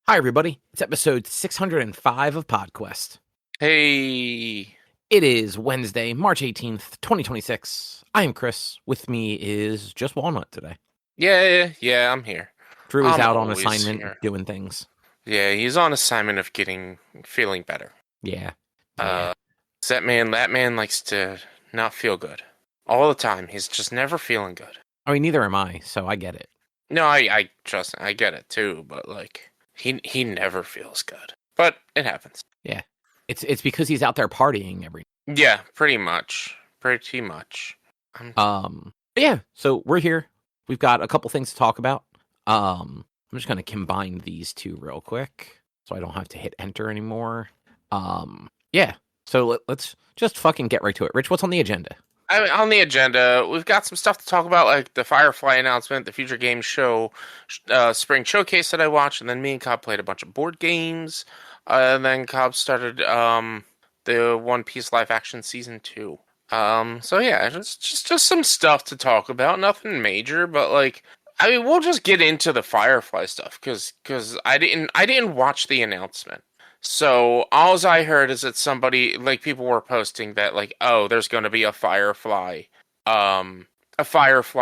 Hi, everybody. It's episode 605 of PodQuest. Hey. It is Wednesday, March 18th, 2026. I am Chris. With me is just Walnut today. Yeah, I'm here. Drew is I'm out on always assignment here. doing things. Yeah, he's on assignment of feeling better. Yeah. Uh, that man likes to not feel good. All the time. He's just never feeling good. I mean, neither am I, so I get it. No, I trust I get it too, but like he never feels good. But it happens. Yeah. It's because he's out there partying every Yeah, pretty much. Pretty much. But yeah, so we're here. We've got a couple things to talk about. I'm just gonna combine these two real quick so I don't have to hit enter anymore. Yeah. So let's just fucking get right to it. Rich, what's on the agenda? On the agenda, we've got some stuff to talk about, like the Firefly announcement, the Future Games Show spring showcase that I watched, and then me and Cobb played a bunch of board games. And then Cobb started the One Piece live action season 2. So yeah, just some stuff to talk about. Nothing major, but like, I mean, we'll just get into the Firefly stuff because I didn't watch the announcement. So all I heard is that somebody, like, people were posting that, like, oh, there's going to be a Firefly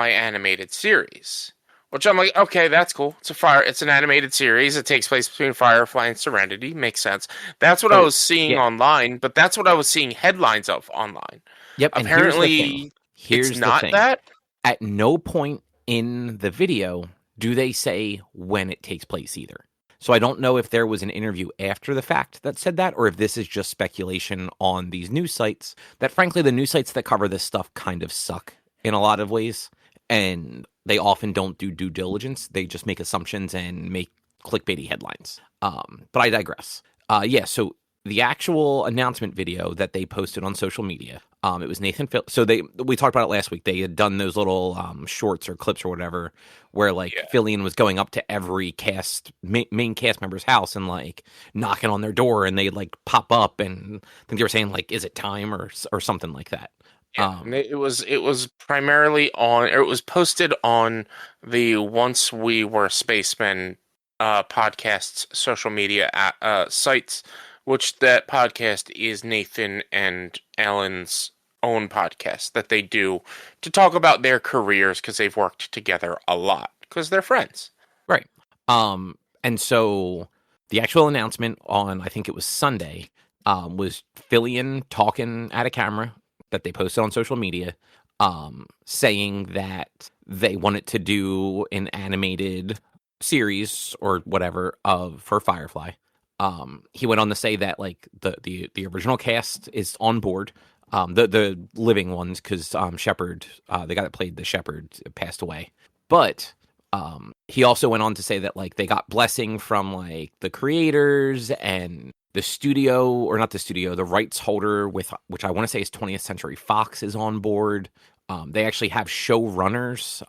animated series, which I'm like, okay, that's cool. It's an animated series. It takes place between Firefly and Serenity. Makes sense. That's what I was seeing online, but that's what I was seeing headlines of online. Yep. Apparently, it's not that. At no point in the video do they say when it takes place either. So I don't know if there was an interview after the fact that said that, or if this is just speculation on these news sites that, frankly, the news sites that cover this stuff kind of suck in a lot of ways. And they often don't do due diligence. They just make assumptions and make clickbaity headlines. But I digress. Yeah, so the actual announcement video that they posted on social media, it was Nathan So we talked about it last week. They had done those little shorts or clips or whatever where Fillion was going up to every main cast member's house and like knocking on their door, and they'd like pop up, and I think they were saying like, "Is it time?" or something like that. Yeah, it was primarily on, or it was posted on the Once We Were Spacemen podcast's social media sites, which that podcast is Nathan and Alan's own podcast that they do to talk about their careers because they've worked together a lot because they're friends. Right. And so the actual announcement on, I think it was Sunday, was Fillion talking at a camera that they posted on social media, saying that they wanted to do an animated series or whatever for Firefly. He went on to say that like the original cast is on board, the living ones, because Shepard, the guy that played the Shepard, passed away. But he also went on to say that like they got blessing from like the creators and the studio, or not the studio, the rights holder, which I want to say is 20th Century Fox, is on board. They actually have showrunners,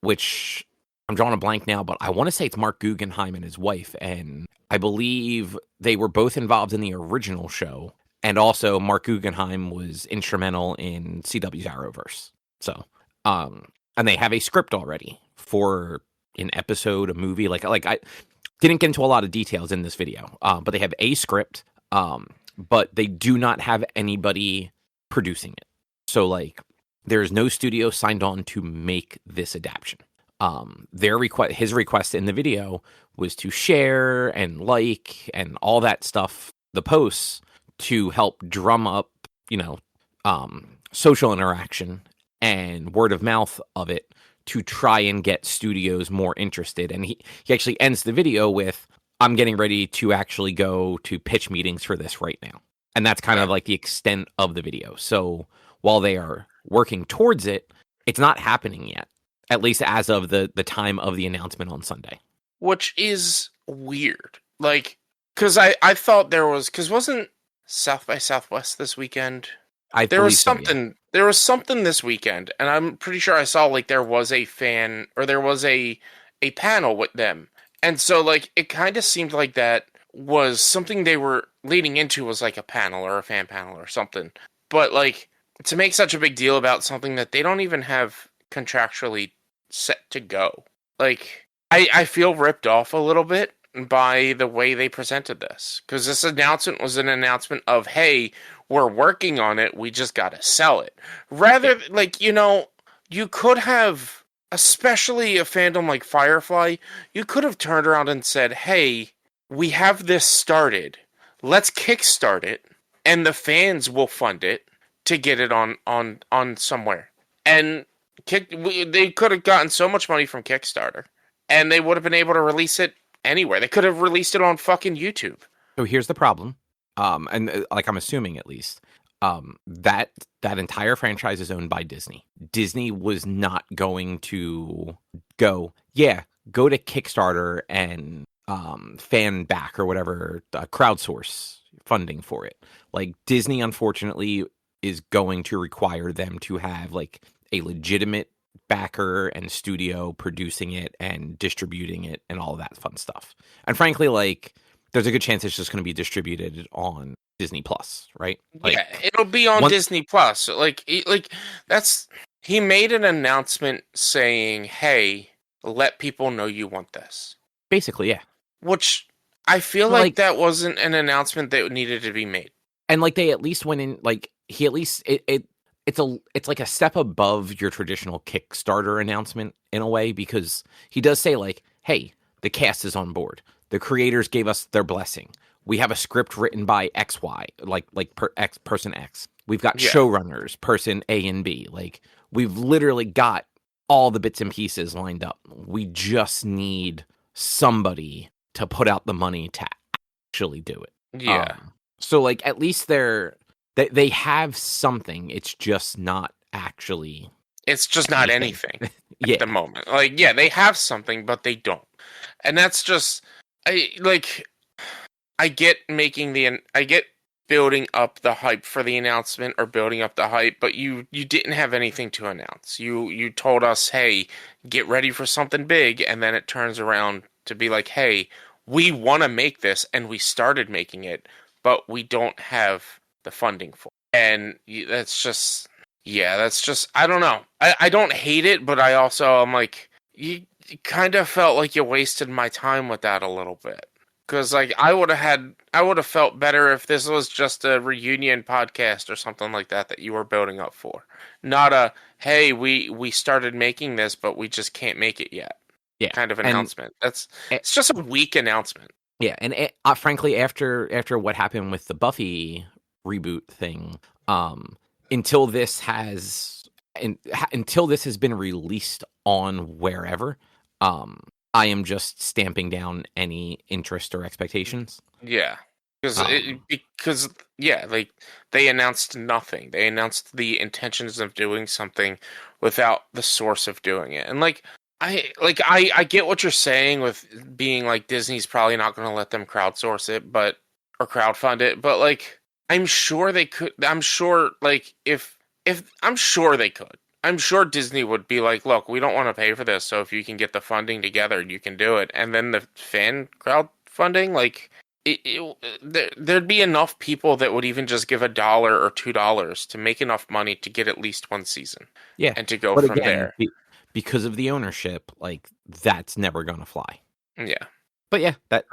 which I'm drawing a blank now, but I want to say it's Mark Guggenheim and his wife, and I believe they were both involved in the original show, and also Mark Guggenheim was instrumental in CW's Arrowverse. So, and they have a script already for an episode, a movie. Like I didn't get into a lot of details in this video, but they have a script, but they do not have anybody producing it. So like, there's no studio signed on to make this adaptation. His request in the video was to share and like and all that stuff, the posts, to help drum up, social interaction and word of mouth of it to try and get studios more interested. And he actually ends the video with, "I'm getting ready to actually go to pitch meetings for this right now." And that's kind of like the extent of the video. So while they are working towards it, it's not happening yet. At least as of the time of the announcement on Sunday. Which is weird. Like, because I thought there was, because wasn't South by Southwest this weekend? There was something this weekend, and I'm pretty sure I saw like there was a panel with them. And so like it kind of seemed like that was something they were leading into, was like a panel or a fan panel or something. But like, to make such a big deal about something that they don't even have contractually set to go. Like, I feel ripped off a little bit, by the way they presented this, because this announcement was an announcement of, hey, we're working on it, we just got to sell it. Rather, like, you could have, especially a fandom like Firefly, you could have turned around and said, hey, we have this started, let's kickstart it, and the fans will fund it to get it on somewhere. And they could have gotten so much money from Kickstarter, and they would have been able to release it anywhere. They could have released it on fucking YouTube. So here's the problem. And like I'm assuming at least, that entire franchise is owned by Disney. Disney was not going to go to Kickstarter and fan back or whatever, crowdsource funding for it. Like, Disney, unfortunately, is going to require them to have like a legitimate backer and studio producing it and distributing it and all that fun stuff. And frankly, like, there's a good chance it's just going to be distributed on Disney Plus, right? Like, yeah, it'll be on Disney Plus. He made an announcement saying, "Hey, let people know you want this." Basically, yeah. Which I feel like that wasn't an announcement that needed to be made. And like, they at least went in, like, he at least it's like a step above your traditional Kickstarter announcement in a way, because he does say, like, hey, the cast is on board. The creators gave us their blessing. We have a script written by XY, person X. We've got showrunners, person A and B. Like, we've literally got all the bits and pieces lined up. We just need somebody to put out the money to actually do it. Yeah. So, like, at least they have something. It's just not actually. It's just not anything at the moment. Like, yeah, they have something, but they don't. And that's just, I get building up the hype for the announcement, or building up the hype, but you didn't have anything to announce. You told us, hey, get ready for something big, and then it turns around to be like, hey, we want to make this, and we started making it, but we don't have the funding for it. And that's just, I don't know. I don't hate it, but I'm like, you kind of felt like you wasted my time with that a little bit. Because, like, I would have felt better if this was just a reunion podcast or something like that you were building up for. Not a, hey, we started making this, but we just can't make it yet. Yeah, kind of announcement. It's just a weak announcement. Yeah, and frankly, after what happened with the Buffy reboot thing, until this has been released on wherever, I am just stamping down any interest or expectations. Yeah, because like, they announced nothing. They announced the intentions of doing something without the source of doing it. And I get what you're saying with being like, Disney's probably not going to let them crowdsource it, or crowdfund it. But, like, I'm sure they could. I'm sure, like, if I'm sure they could. I'm sure Disney would be like, look, we don't want to pay for this, so if you can get the funding together, you can do it. And then the fan crowdfunding, like, there'd be enough people that would even just give $1 or $2 to make enough money to get at least one season. Yeah, and to go from there. Because of the ownership, like, that's never going to fly. Yeah. But yeah, that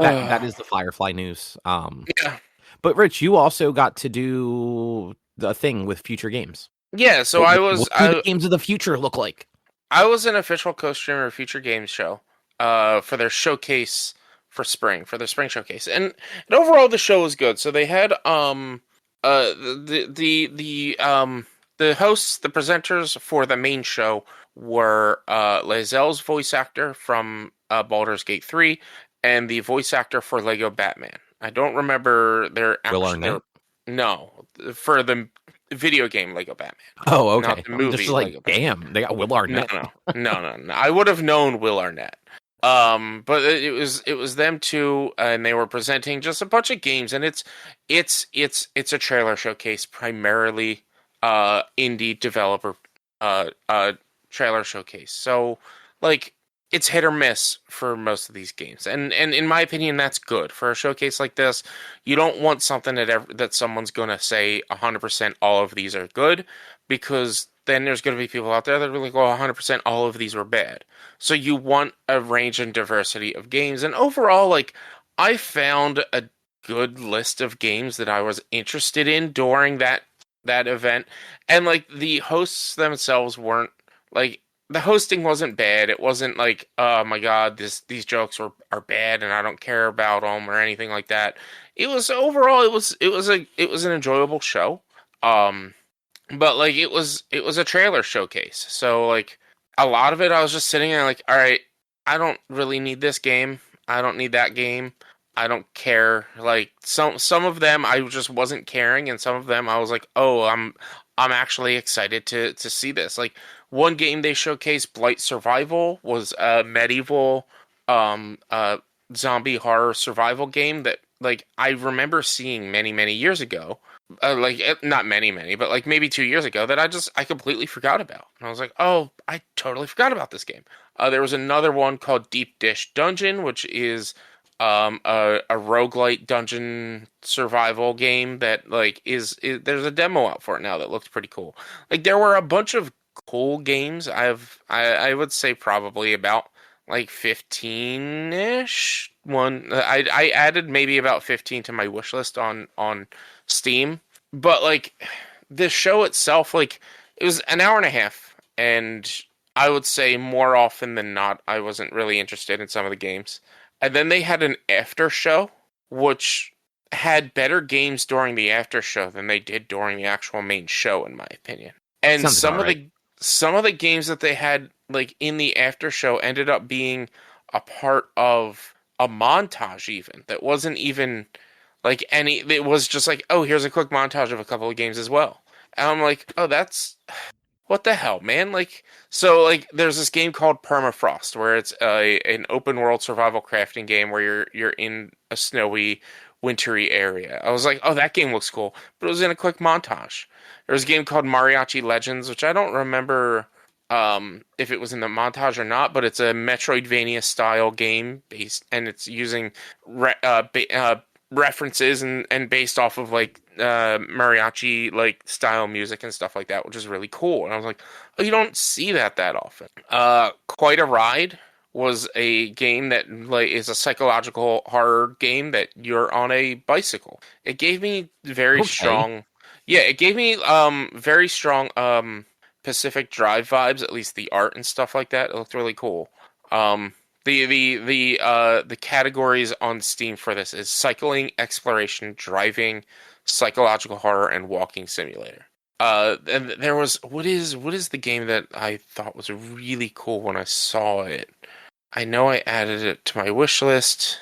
is the Firefly news. Yeah. But Rich, you also got to do the thing with Future Games. Yeah, so what do the games of the future look like? I was an official co-streamer of Future Games Show, for their showcase for spring, for their spring showcase, and overall the show was good. So they had the hosts, the presenters for the main show were Lae'zel's voice actor from Baldur's Gate 3, and the voice actor for Lego Batman. I don't remember their Will Arnett? No, for the video game Lego Batman. Oh, okay. Not the movie. Just like, damn, they got Will Arnett. No. I would have known Will Arnett. But it was them two, and they were presenting just a bunch of games, and it's a trailer showcase, primarily indie developer trailer showcase. So, like, it's hit or miss for most of these games, and in my opinion, that's good for a showcase like this. You don't want something that someone's gonna say 100% all of these are good, because then there's gonna be people out there that are really go 100% all of these were bad. So you want a range and diversity of games, and overall, like, I found a good list of games that I was interested in during that event, and like the hosts themselves weren't like the hosting wasn't bad. It wasn't like, oh my God, these jokes are bad and I don't care about them or anything like that. It was overall it was an enjoyable show. Um, but like it was a trailer showcase. So like a lot of it I was just sitting there like, all right, I don't really need this game. I don't need that game. I don't care. Like some of them I just wasn't caring, and some of them I was like, "Oh, I'm actually excited to see this." Like one game they showcased, Blight Survival, was a medieval uh zombie horror survival game that like I remember seeing many years ago. Not many, but like maybe 2 years ago that I completely forgot about. And I was like, "Oh, I totally forgot about this game." There was another one called Deep Dish Dungeon, which is a roguelite dungeon survival game that like is there's a demo out for it now that looks pretty cool. Like there were a bunch of cool games. I would say probably about like 15-ish. I added maybe about 15 to my wish list on Steam. But like the show itself, like it was an hour and a half, and I would say more often than not I wasn't really interested in some of the games. And then they had an after show, which had better games during the after show than they did during the actual main show, in my opinion. And Sounds about right. some of the games that they had like in the after show ended up being a part of a montage even that wasn't even like any it was just like, oh, here's a quick montage of a couple of games as well. And I'm like, oh, that's what the hell, man? Like, so like, there's this game called Permafrost where it's an open world survival crafting game where you're in a snowy, wintry area. I was like, oh, that game looks cool, but it was in a quick montage. There was a game called Mariachi Legends, which I don't remember if it was in the montage or not, but it's a Metroidvania style game based, and it's using references and based off of like mariachi like style music and stuff like that, which is really cool. And I was like, oh, you don't see that often. Quite a Ride was a game that like is a psychological horror game that you're on a bicycle. It gave me very Okay. strong, yeah, it gave me very strong Pacific Drive vibes, at least the art and stuff like that. It looked really cool. Um, the categories on Steam for this is cycling, exploration, driving, psychological horror, and walking simulator. And there was what is the game that I thought was really cool when I saw it? I know I added it to my wish list.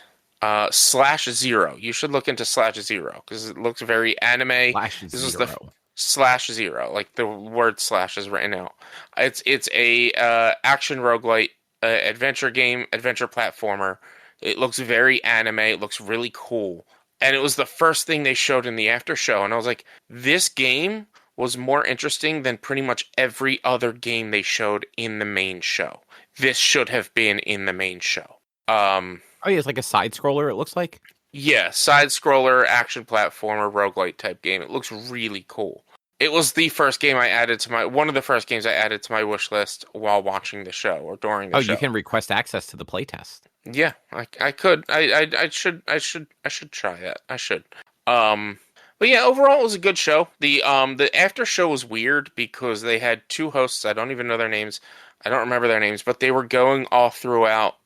Slash Zero. You should look into Slash Zero because it looks very anime. Flash This was the Zero. Slash Zero, like the word slash is written out. It's a action roguelite adventure game, adventure platformer. It looks very anime. It looks really cool. And it was the first thing they showed in the after show. And I was like, this game was more interesting than pretty much every other game they showed in the main show. This should have been in the main show. Oh yeah, it's like a side scroller. It looks like. Yeah, side scroller, action platformer, roguelite type game. It looks really cool. It was the first game I added to my one of the first games I added to my wish list while watching the show or during the Oh, you show. can request access to the playtest. Yeah, I could. I should try that. I should. But yeah, overall it was a good show. The after show was weird because they had two hosts. I don't even know their names. I don't remember their names, but they were going all throughout.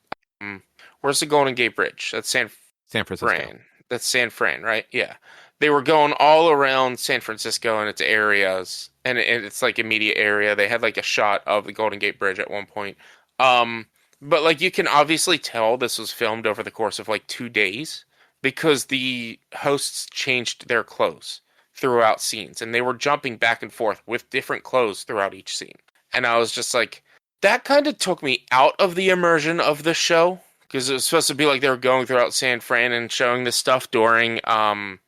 Um, where's the Golden Gate Bridge? That's San Francisco. Fran. That's San Fran, right? Yeah. They were going all around San Francisco and its areas, and it's like immediate area. They had like a shot of the Golden Gate Bridge at one point. Um, but like you can obviously tell this was filmed over the course of like 2 days because the hosts changed their clothes throughout scenes, and they were jumping back and forth with different clothes throughout each scene. And I was just like, that kind of took me out of the immersion of the show because it was supposed to be like they were going throughout San Fran and showing this stuff during SG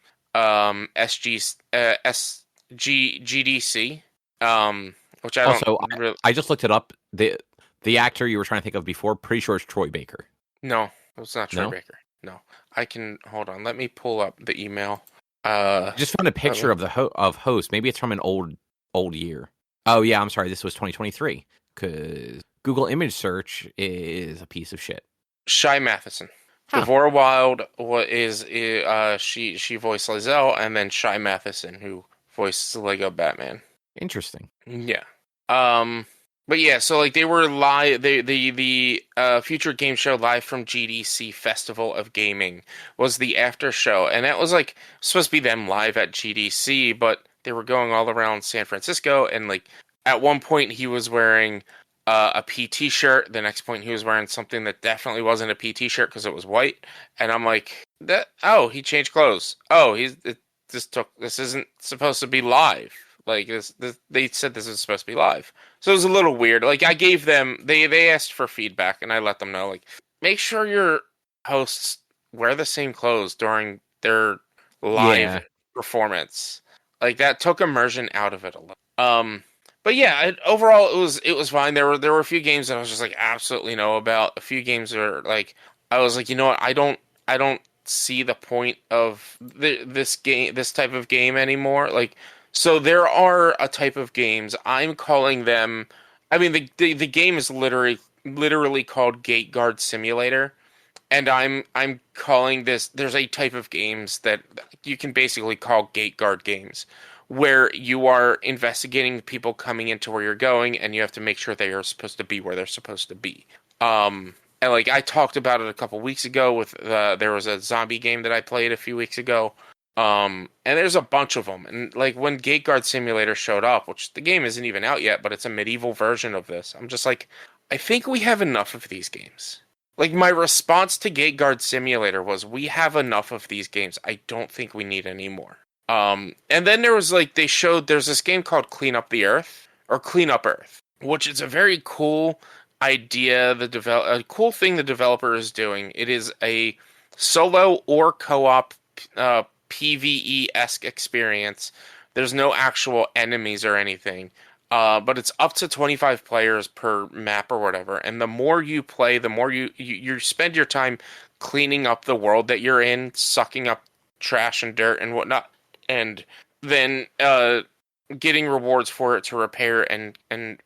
GDC, which I don't Also, really. I just looked it up. The actor you were trying to think of before, pretty sure it's Troy Baker. No, it was not Troy No, Baker. No, I can hold on. Let me pull up the email. I just found a picture of the host. Maybe it's from an old year. Oh yeah, I'm sorry. This was 2023 because Google image search is a piece of shit. Shy Matheson. Huh. Devora Wild she voiced Lizelle, and then Shy Matheson who voiced Lego Batman. Interesting. Yeah. Um, but yeah, so like they were live the Future Game Show live from GDC Festival of Gaming was the after show, and that was like supposed to be them live at GDC, but they were going all around San Francisco, and like at one point he was wearing a PT shirt, the next point he was wearing something that definitely wasn't a PT shirt because it was white, and I'm like, that oh, he changed clothes. Oh, this isn't supposed to be live. Like they said this is supposed to be live, so it was a little weird. Like I gave them, they asked for feedback, and I let them know, like, make sure your hosts wear the same clothes during their live Yeah. performance. Like that took immersion out of it a little. But yeah, overall it was fine. There were a few games that I was just like absolutely no about. A few games are like I was like, you know what, I don't see the point of this type of game anymore. Like, so there are a type of games I'm calling them. I mean, the game is literally called Gate Guard Simulator, and I'm calling this. There's a type of games that you can basically call Gate Guard games, where you are investigating people coming into where you're going, and you have to make sure they are supposed to be where they're supposed to be. And like I talked about it a couple weeks ago with there was a zombie game that I played a few weeks ago. And there's a bunch of them. And like when Gate Guard Simulator showed up, which the game isn't even out yet, but it's a medieval version of this. I'm just like, I think we have enough of these games. Like my response to Gate Guard Simulator was, we have enough of these games. I don't think we need any more. And then there was like there's this game called Clean Up the Earth or Clean Up Earth, which is a very cool idea. A cool thing the developer is doing. It is a solo or co-op PvE-esque experience. There's no actual enemies or anything. But it's up to 25 players per map or whatever. And the more you play, the more you spend your time cleaning up the world that you're in, sucking up trash and dirt and whatnot, and then getting rewards for it to repair and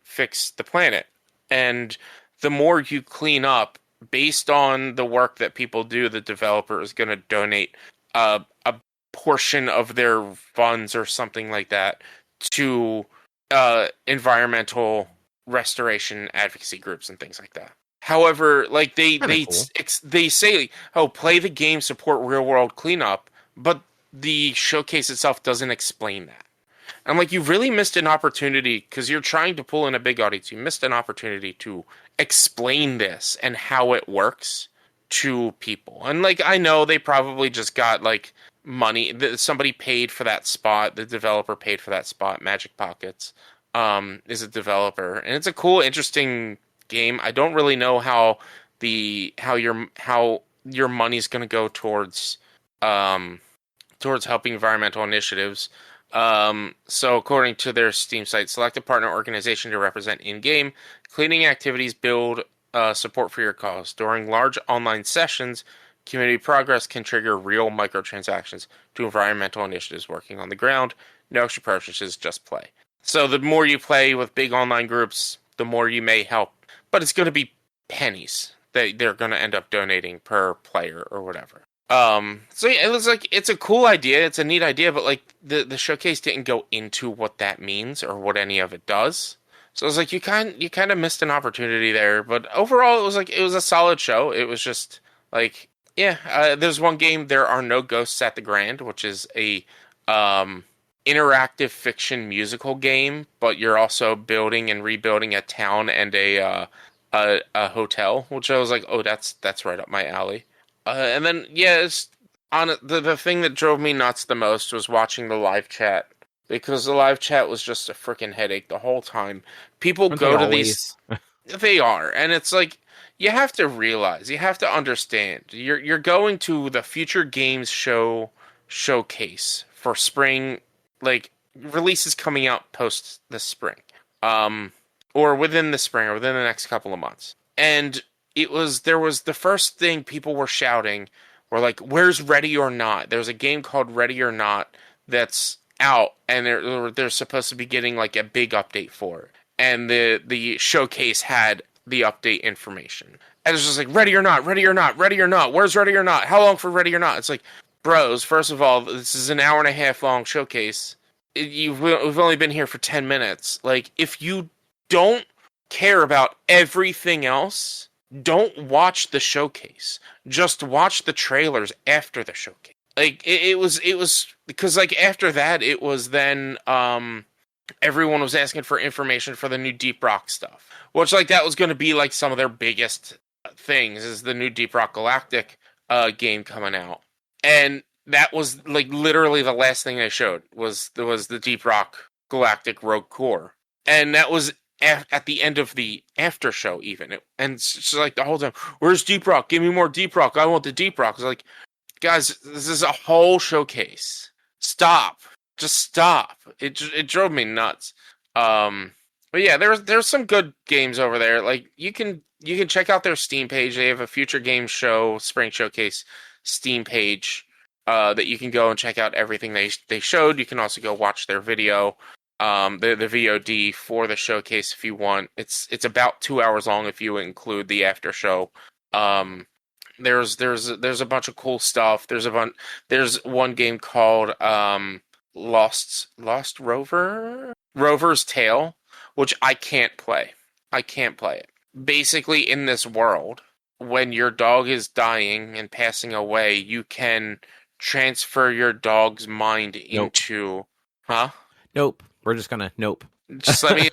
fix the planet. And the more you clean up, based on the work that people do, the developer is going to donate a portion of their funds or something like that to environmental restoration advocacy groups and things like that. However, like Cool. they say, oh, play the game, support real world cleanup, but the showcase itself doesn't explain that. I'm like, you really missed an opportunity because you're trying to pull in a big audience. You missed an opportunity to explain this and how it works to people. And like, I know they probably just got like money. Somebody paid for that spot. The developer paid for that spot. Magic Pockets is a developer, and it's a cool, interesting game. I don't really know how your money's going to go towards helping environmental initiatives. So according to their Steam site, select a partner organization to represent in-game cleaning activities, build support for your cause. During large online sessions, community progress can trigger real microtransactions to environmental initiatives working on the ground. No extra purchases, just play. So the more you play with big online groups, the more you may help. But it's going to be pennies that they're going to end up donating per player or whatever. So yeah, it was like, it's a cool idea, it's a neat idea, but like the showcase didn't go into what that means or what any of it does. So it was like you kind of missed an opportunity there, but overall it was a solid show. It was just like, yeah, there's one game, There Are No Ghosts at the Grand, which is a interactive fiction musical game, but you're also building and rebuilding a town and a hotel, which I was like, oh, that's right up my alley. And then, yeah, the thing that drove me nuts the most was watching the live chat, because the live chat was just a freaking headache the whole time. People Aren't they go to these, always? they are, and it's like, you have to realize, you have to understand, you're going to the Future Games showcase for spring, like releases coming out post this spring, or within the spring or within the next couple of months, and there was the first thing people were shouting were like, where's Ready or Not? There's a game called Ready or Not that's out, and they're supposed to be getting like a big update for it. And the showcase had the update information. And it's just like, ready or not, ready or not, ready or not. Where's ready or not? How long for ready or not? It's like, bros, first of all, this is an hour and a half long showcase. We've only been here for 10 minutes. Like, if you don't care about everything else, don't watch the showcase. Just watch the trailers after the showcase. Like, it was because like after that, it was then everyone was asking for information for the new Deep Rock stuff, which like that was going to be like some of their biggest things is the new Deep Rock Galactic game coming out, and that was like literally the last thing they showed was the Deep Rock Galactic Rogue Core, and that was at the end of the after show even, and it's like the whole time, where's Deep Rock? Give me more Deep Rock. I want the Deep Rock. It's like, guys, this is a whole showcase. Stop. Just stop. It drove me nuts. But yeah, there's some good games over there. Like you can check out their Steam page. They have a Future Games Show Spring Showcase Steam page that you can go and check out everything they showed. You can also go watch their video, the VOD for the showcase if you want. It's about 2 hours long if you include the after show. There's a bunch of cool stuff. There's one game called Lost Rover's Tale, which I can't play. I can't play it. Basically, in this world, when your dog is dying and passing away, you can transfer your dog's mind into... Huh? Nope. We're just gonna... Nope. Just let me...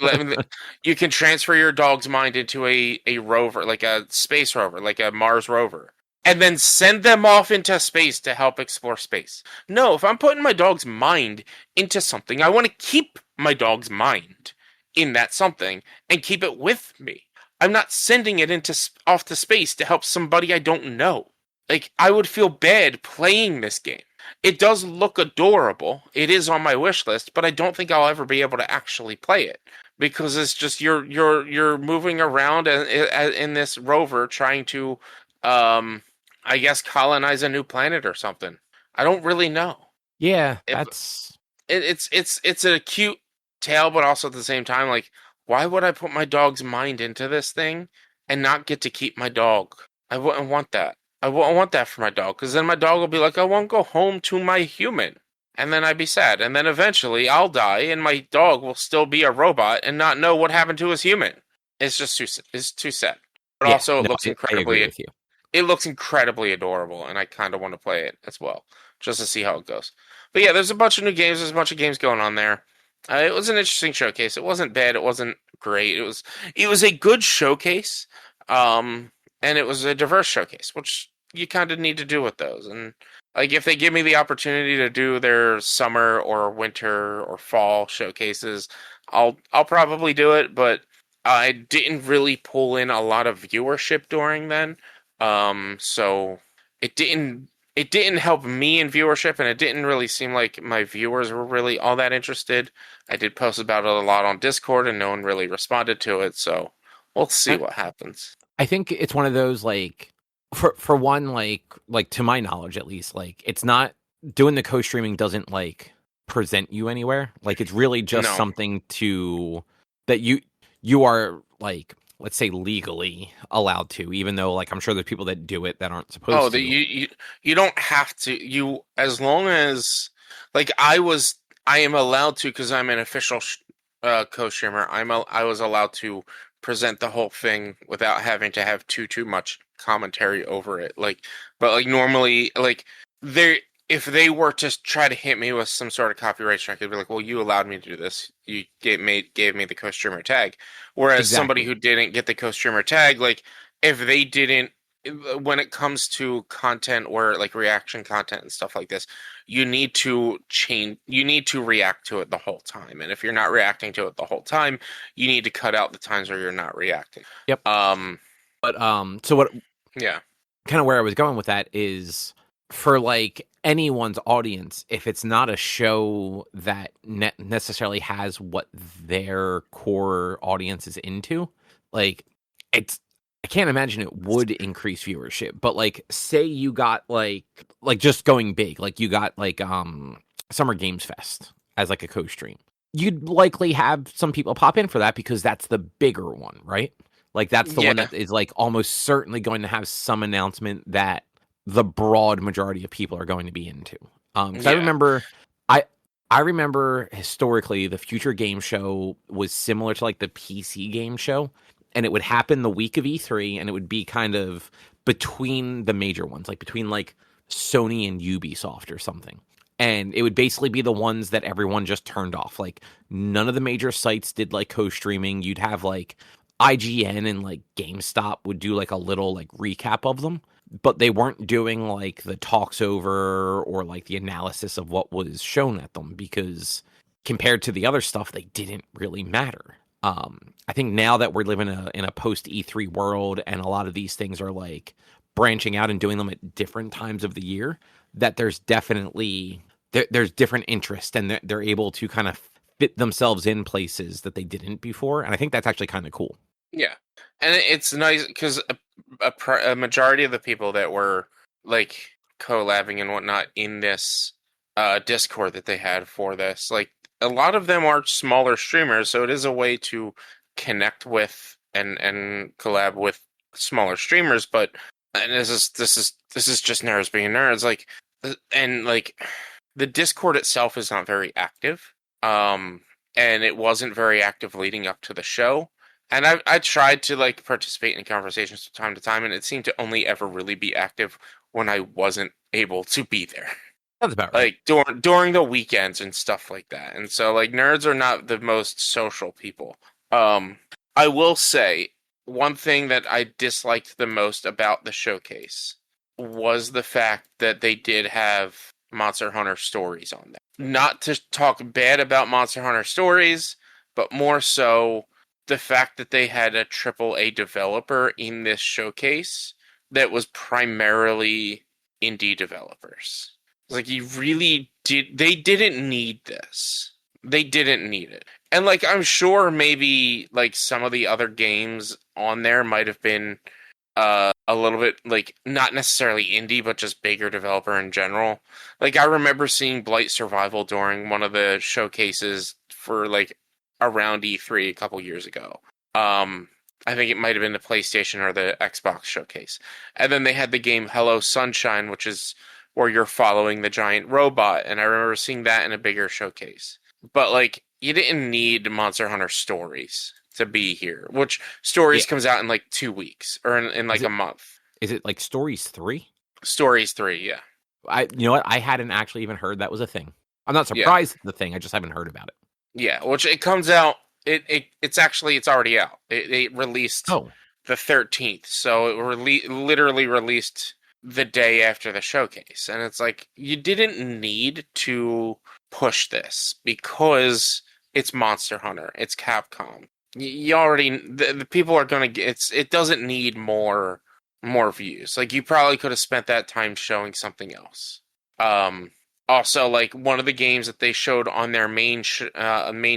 You can transfer your dog's mind into a rover, like a space rover, like a Mars rover, and then send them off into space to help explore space. No, if I'm putting my dog's mind into something, I want to keep my dog's mind in that something and keep it with me. I'm not sending it off to space to help somebody I don't know. Like, I would feel bad playing this game. It does look adorable. It is on my wish list, but I don't think I'll ever be able to actually play it because it's just you're moving around in this rover trying to I guess colonize a new planet or something. I don't really know. Yeah, it's a cute tale, but also at the same time, like, why would I put my dog's mind into this thing and not get to keep my dog? I wouldn't want that. I wouldn't want that for my dog, because then my dog will be like, I won't go home to my human. And then I'd be sad. And then eventually I'll die, and my dog will still be a robot and not know what happened to his human. It's just too sad. But also, it looks incredibly... I agree with you. It looks incredibly adorable, and I kind of want to play it as well, just to see how it goes. But yeah, there's a bunch of new games. There's a bunch of games going on there. It was an interesting showcase. It wasn't bad. It wasn't great. It was a good showcase, and it was a diverse showcase, which you kind of need to do with those. And like, if they give me the opportunity to do their summer or winter or fall showcases, I'll probably do it. But I didn't really pull in a lot of viewership during then. So it didn't help me in viewership, and it didn't really seem like my viewers were really all that interested. I did post about it a lot on Discord, and no one really responded to it, so we'll see what happens. I think it's one of those, like, for one, like to my knowledge at least, like, it's not doing the co-streaming doesn't like present you anywhere. Like, it's really just something that you are, like, let's say, legally allowed to, even though, like, I'm sure there's people that do it that aren't supposed to. You don't have to. As long as, like, I am allowed to, because I'm an official co-streamer. I was allowed to present the whole thing without having to have too much commentary over it. Like, but like normally, like, if they were to try to hit me with some sort of copyright strike, I'd be like, well, you allowed me to do this. You gave me the co-streamer tag. Whereas somebody who didn't get the co-streamer tag, like, if they didn't, when it comes to content or like reaction content and stuff like this, you need to react to it the whole time. And if you're not reacting to it the whole time, you need to cut out the times where you're not reacting. Yep. So what? Yeah. Kind of where I was going with that is, for like anyone's audience, if it's not a show that necessarily has what their core audience is into, like, I can't imagine it would increase viewership. But like, say you got like just going big, like you got like Summer Games Fest as like a co-stream, you'd likely have some people pop in for that because that's the bigger one, right? Like that's the one Yeah, that is like almost certainly going to have some announcement that the broad majority of people are going to be into. Because yeah, I I remember historically the Future Game Show was similar to like the PC Game Show, and it would happen the week of E3, and it would be kind of between the major ones, like between like Sony and Ubisoft or something. And it would basically be the ones that everyone just turned off. Like none of the major sites did like co-streaming. You'd have like IGN and like GameStop would do like a little like recap of them, but they weren't doing like the talks over or like the analysis of what was shown at them because compared to the other stuff, they didn't really matter. I think now that we're living in a post E3 world and a lot of these things are like branching out and doing them at different times of the year, that there's definitely there's different interest and they're able to kind of fit themselves in places that they didn't before, and I think that's actually kind of cool. yeah. And it's nice because a majority of the people that were like collabing and whatnot in this Discord that they had for this, like a lot of them are smaller streamers, so it is a way to connect with and collab with smaller streamers. But and this is just nerds being nerds, like and like the Discord itself is not very active. And it wasn't very active leading up to the show. And I tried to like participate in conversations from time to time, and it seemed to only ever really be active when I wasn't able to be there, That's about right. like during the weekends and stuff like that. And so like nerds are not the most social people. Um, I will say one thing that I disliked the most about the showcase was the fact that they did have Monster Hunter stories on there. Not to talk bad about Monster Hunter stories, but more so the fact that they had a AAA developer in this showcase that was primarily indie developers. Like you really did they didn't need this. They didn't need it. And like I'm sure maybe like some of the other games on there might have been a little bit like not necessarily indie but just bigger developer in general. Like I remember seeing Blight Survival during one of the showcases for like around E3 a couple years ago. I think it might have been the PlayStation or the Xbox showcase. And then they had the game Hello Sunshine, which is where you're following the giant robot, and I remember seeing that in a bigger showcase. But like you didn't need Monster Hunter Stories to be here, which Stories Yeah. comes out in like 2 weeks or in Is like a it month. is it like Stories 3? Stories 3, yeah. You know what? I hadn't actually even heard that was a thing. I'm not Yeah. surprised it's the thing. I just haven't heard about it. Yeah, which it comes out it's already out. It released Oh, the 13th, so it literally released the day after the showcase. And it's like you didn't need to push this because it's Monster Hunter, it's Capcom. You already the people are going to get it doesn't need more views. Like you probably could have spent that time showing something else. Um Also, like one of the games that they showed on their main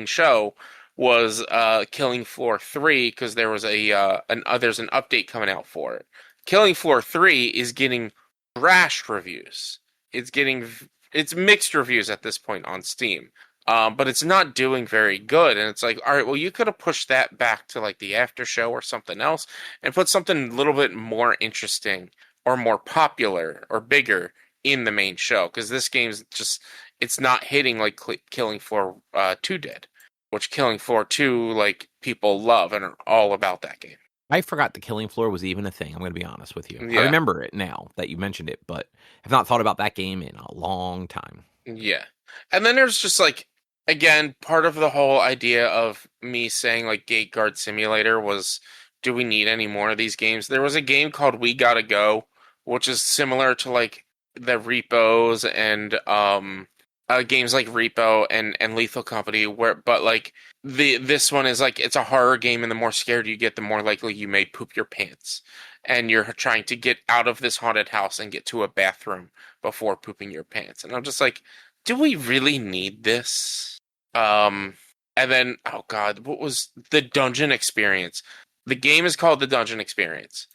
show was Killing Floor 3 because there was there's an update coming out for it. Killing Floor 3 is getting trash reviews. It's mixed reviews at this point on Steam. But it's not doing very good, and it's like, all right, well, you could have pushed that back to like the after show or something else, and put something a little bit more interesting or more popular or bigger in the main show, because this game's just it's not hitting like Killing Floor 2 did, which Killing Floor 2 like people love and are all about that game. I forgot the Killing Floor was even a thing. I'm going to be honest with you. I Yeah, remember it now that you mentioned it, but have not thought about that game in a long time. yeah. And then there's just like again part of the whole idea of me saying like Gate Guard Simulator was, do we need any more of these games? There was a game called We Gotta Go, which is similar to like the Repos and games like Repo and Lethal Company, where but like this one is like it's a horror game, and the more scared you get, the more likely you may poop your pants, and you're trying to get out of this haunted house and get to a bathroom before pooping your pants. And I'm just like, do we really need this? And then oh god, what was the Dungeon Experience? The game is called the Dungeon Experience.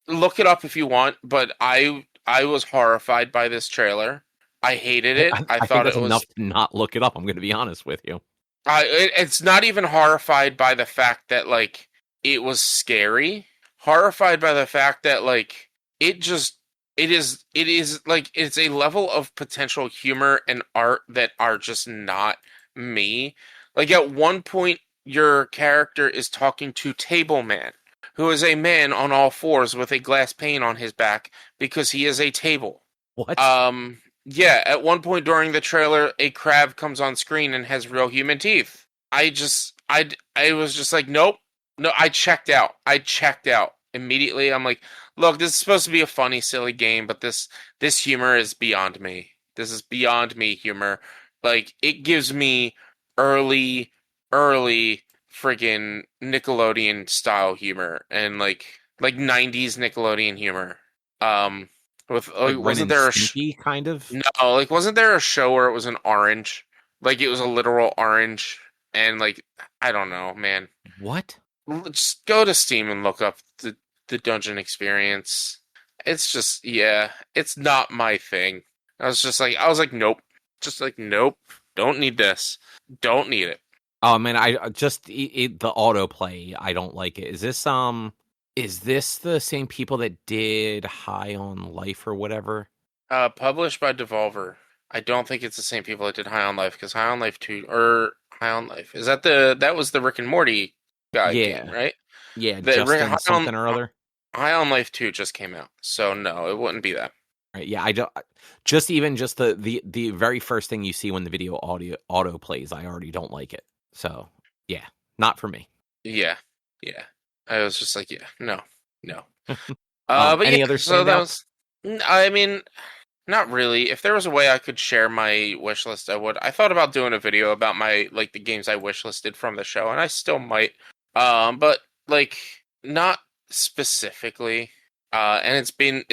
Look it up if you want, but I was horrified by this trailer. I hated it. I I think thought that's it enough was. to not look it up. I'm going to be honest with you. It's not even horrified by the fact that like it was scary, horrified by the fact that like it just it is like it's a level of potential humor and art that are just not me. Like at one point your character is talking to Table Man, who is a man on all fours with a glass pane on his back because he is a table. What? Yeah, at one point during the trailer, a crab comes on screen and has real human teeth. I was just like, nope, no, I checked out. I checked out immediately. I'm like, look, this is supposed to be a funny, silly game, but this humor is beyond me. This is beyond me humor. Like, it gives me early, early friggin' Nickelodeon style humor and like 90s Nickelodeon humor. Um, with Like Ren wasn't and there Stimpy, kind of? no, like wasn't there a show where it was an orange? Like it was a literal orange and like I don't know, man. What? Just go to Steam and look up the dungeon experience. It's just yeah, it's not my thing. I was like nope. Just like nope. Don't need this. Don't need it. Oh man, I just the autoplay. I don't like it. Is this the same people that did High on Life or whatever? Published by Devolver. I don't think it's the same people that did High on Life because High on Life 2 or High on Life is that was the Rick and Morty guy game, Yeah, right? yeah, The Justin something or other. High on Life 2 just came out, so no, it wouldn't be that. Right, yeah, I don't. Just even just the very first thing you see when the video auto plays, I already don't like it. So yeah, not for me. Yeah, yeah. I was just like, yeah, no, no. But yeah, Any other so that standouts? was. I mean, not really. If there was a way I could share my wish list, I would. I thought about doing a video about my like the games I wish listed from the show, and I still might. But like not specifically. And it's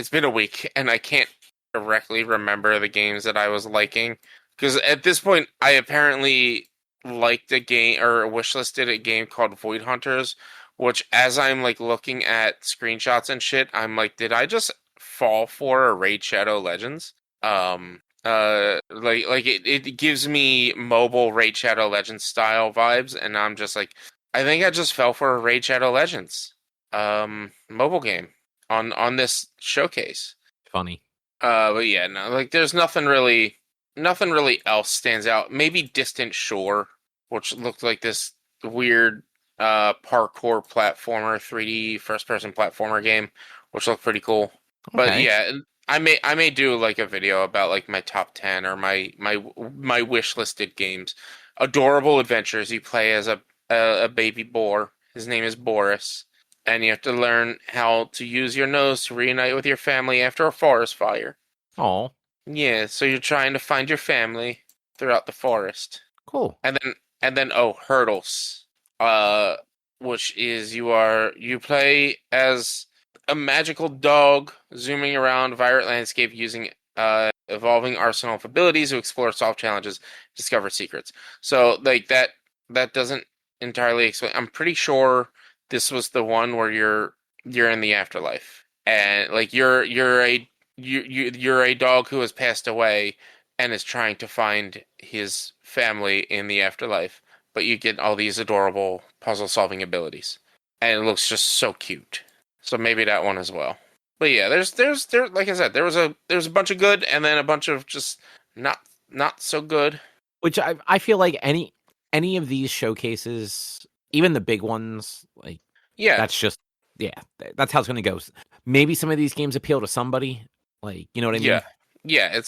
been a week, and I can't directly remember the games that I was liking because at this point, I apparently liked a game or wish listed a game called Void Hunters, which as I'm like looking at screenshots and shit, I'm like, did I just fall for a Raid Shadow Legends? It gives me mobile Raid Shadow Legends style vibes, and I'm just like, I think I just fell for a Raid Shadow Legends mobile game on this showcase. Funny. But yeah, no, like there's nothing really else stands out. Maybe Distant Shore, which looked like this weird parkour platformer, 3D first person platformer game, which looked pretty cool. But Okay. yeah, I may do like a video about like my top 10 or my wish listed games. Adorable adventures. You play as a baby boar. His name is Boris, and you have to learn how to use your nose to reunite with your family after a forest fire. Oh, Yeah, so you're trying to find your family throughout the forest. cool. And then oh, hurdles. Uh which is you play as a magical dog zooming around Violet landscape using evolving arsenal of abilities to explore, solve challenges, discover secrets. So like that doesn't entirely explain. I'm pretty sure this was the one where you're in the afterlife and like you're a dog who has passed away and is trying to find his family in the afterlife, but you get all these adorable puzzle solving abilities. And it looks just so cute. So maybe that one as well. But yeah, there like I said, there's a bunch of good and then a bunch of just not so good. Which I feel like any of these showcases, even the big ones, like Yeah, that's just yeah, that's how it's gonna go. Maybe some of these games appeal to somebody, like you know what I yeah. mean? Yeah,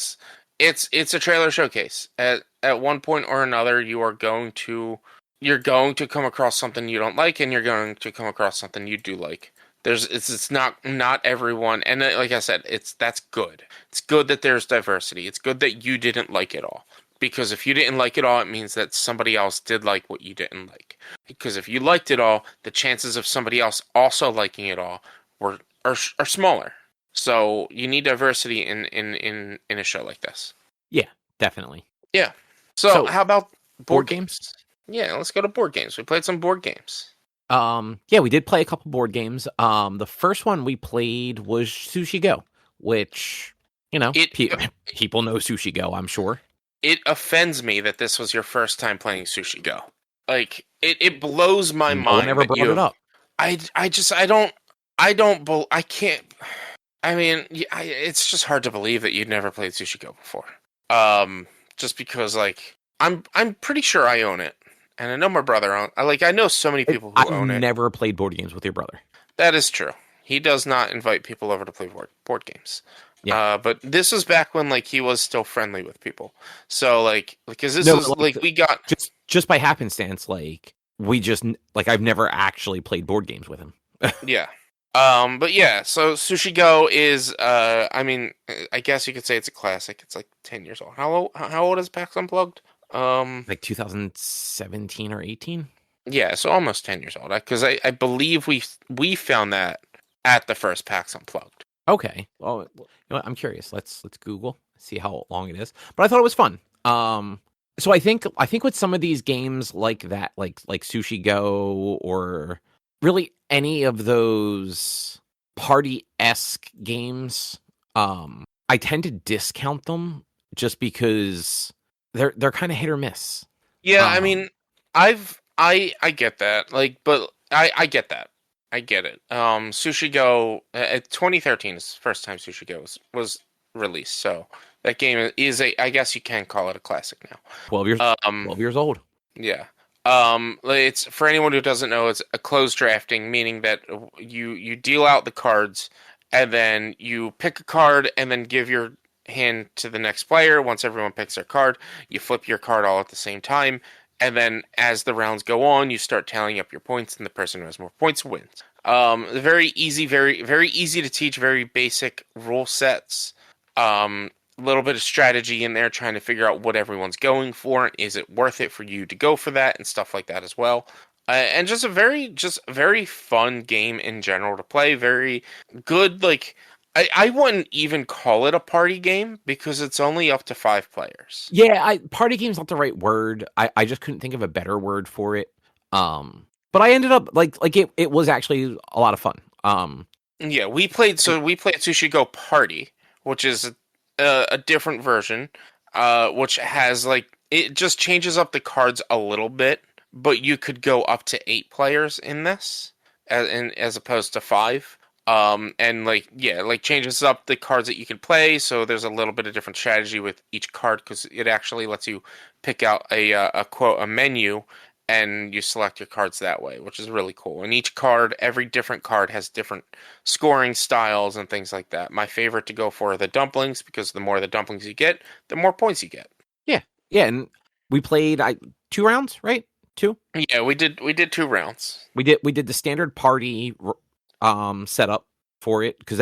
it's a trailer showcase. At one point or another you're going to come across something you don't like and you're going to come across something you do like. It's not everyone, and like I said, that's good. It's good that there's diversity. It's good that you didn't like it all. Because if you didn't like it all, it means that somebody else did like what you didn't like. Because if you liked it all, the chances of somebody else also liking it all are smaller. So you need diversity in a show like this. Yeah, definitely. Yeah. So So how about board board games. games? Yeah, let's go to board games. We played some board games. Yeah, we did play a couple board games. The first one we played was Sushi Go, which you know It people know Sushi Go, I'm sure. it offends me that this was your first time playing Sushi Go. Like it blows my No one mind ever that brought it up. I can't. I mean, it's just hard to believe that you'd never played Sushi Go before. Just because like I'm pretty sure I own it, and I know my brother own. I know so many people who I've own it. never played board games with your brother. That is true. He does not invite people over to play board games. Yeah. But this was back when like he was still friendly with people. So like because this No, was like we got just by happenstance, like we just like I've never actually played board games with him. yeah. But yeah, so Sushi Go is I mean I guess you could say it's a classic. It's like 10 years old. How old is PAX Unplugged? Like 2017 or 18. Yeah, so almost 10 years old. Because I believe we found that at the first PAX Unplugged. Okay. Well, you know what? I'm curious. Let's Google, see how long it is. But I thought it was fun. So I think with some of these games like that, like Sushi Go or really any of those party-esque games, I tend to discount them just because they're kind of hit or miss. Yeah, I mean, I get that. Like, but I get that. I get it. Sushi Go, 2013 is the first time Sushi Go was released. So that game is I guess you can call it a classic now. 12 years old. Yeah. It's for anyone who doesn't know, it's a closed drafting, meaning that you deal out the cards and then you pick a card and then give your hand to the next player. Once everyone picks their card, you flip your card all at the same time. And then as the rounds go on, you start tallying up your points, and the person who has more points wins. Very easy, very, very easy to teach, very basic rule sets. A little bit of strategy in there, trying to figure out what everyone's going for. Is it worth it for you to go for that, and stuff like that as well. And just a very fun game in general to play. Very good, like... I wouldn't even call it a party game because it's only up to 5 players. Yeah, party game's not the right word. I just couldn't think of a better word for it. But I ended up like it was actually a lot of fun. Yeah, we played Sushi Go Party, which is a different version, which has like it just changes up the cards a little bit, but you could go up to 8 players in this, as opposed to 5. And like changes up the cards that you can play, so there's a little bit of different strategy with each card because it actually lets you pick out a menu and you select your cards that way, which is really cool. And every different card has different scoring styles and things like that. My favorite to go for are the dumplings because the more the dumplings you get, the more points you get. Yeah, and we played 2 rounds, right? 2? Yeah, we did 2 rounds. We did the standard party setup for it because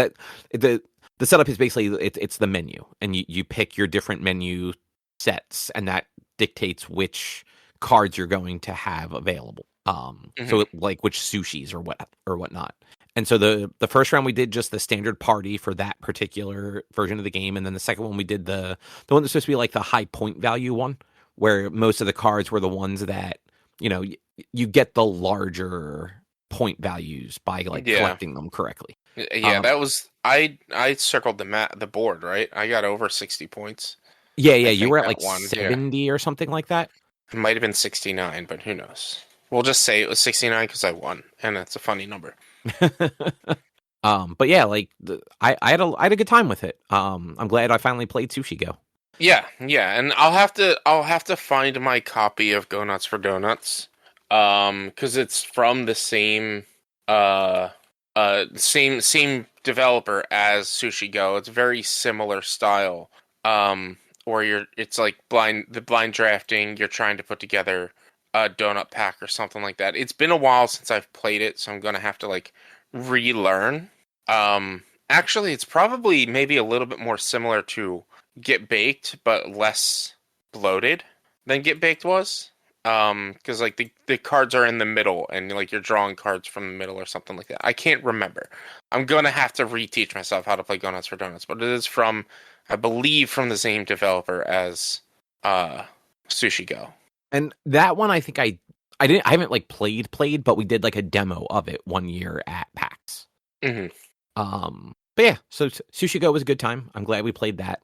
the setup is basically it's the menu and you pick your different menu sets and that dictates which cards you're going to have available. So like which sushis or whatnot. And so the first round we did just the standard party for that particular version of the game, and then the second one we did the one that's supposed to be like the high point value one, where most of the cards were the ones that you get the larger point values by collecting them correctly. Yeah, that was I circled the board, right? I got over 60 points. Yeah, you were at like 70 or something like that. It might have been 69, but who knows? We'll just say it was 69 because I won, and that's a funny number. But yeah, like I had a good time with it. I'm glad I finally played Sushi Go. Yeah, and I'll have to find my copy of Go Nuts for Donuts. Because it's from the same developer as Sushi Go. It's very similar style. Where it's like the blind drafting. You're trying to put together a donut pack or something like that. It's been a while since I've played it, so I'm gonna have to like relearn. Actually, it's probably maybe a little bit more similar to Get Baked, but less bloated than Get Baked was. Because like the cards are in the middle and like you're drawing cards from the middle or something like that. I can't remember. I'm gonna have to reteach myself how to play Go Nuts for Donuts, but it is from, I believe, from the same developer as Sushi Go. And that one, I think I haven't like played, but we did like a demo of it one year at PAX. But yeah, so Sushi Go was a good time. I'm glad we played that.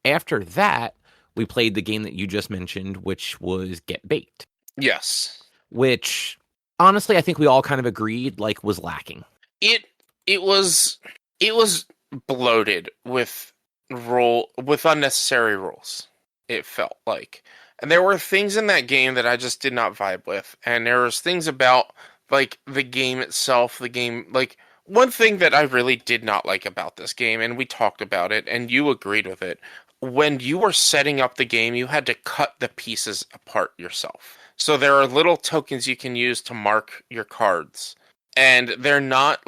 After that, we played the game that you just mentioned, which was Get Baked. Yes. Which honestly, I think we all kind of agreed like was lacking. It it was it was bloated with unnecessary rules. It felt like, and there were things in that game that I just did not vibe with, and there was things about like the game itself, the game like one thing that I really did not like about this game, and we talked about it, and you agreed with it. When you were setting up the game, you had to cut the pieces apart yourself. So there are little tokens you can use to mark your cards, and they're not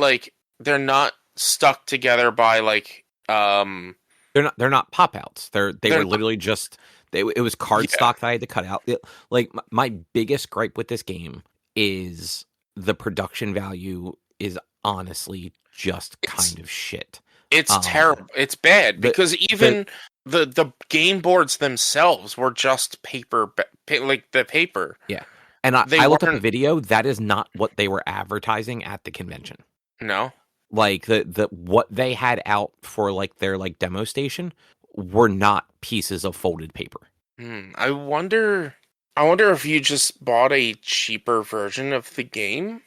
stuck together by like They're not pop outs. They they're were not, literally just it was card yeah, stock that I had to cut out. Like my biggest gripe with this game is the production value is honestly just it's kind of shit. it's Um, terrible. It's bad the because the even the game boards themselves were just like the paper. Yeah, and They I looked up a weren't. video. That is not what they were advertising at the convention. No. Like the what they had out for like their like demo station were not pieces of folded paper. I wonder. I wonder if you just bought a cheaper version of the game.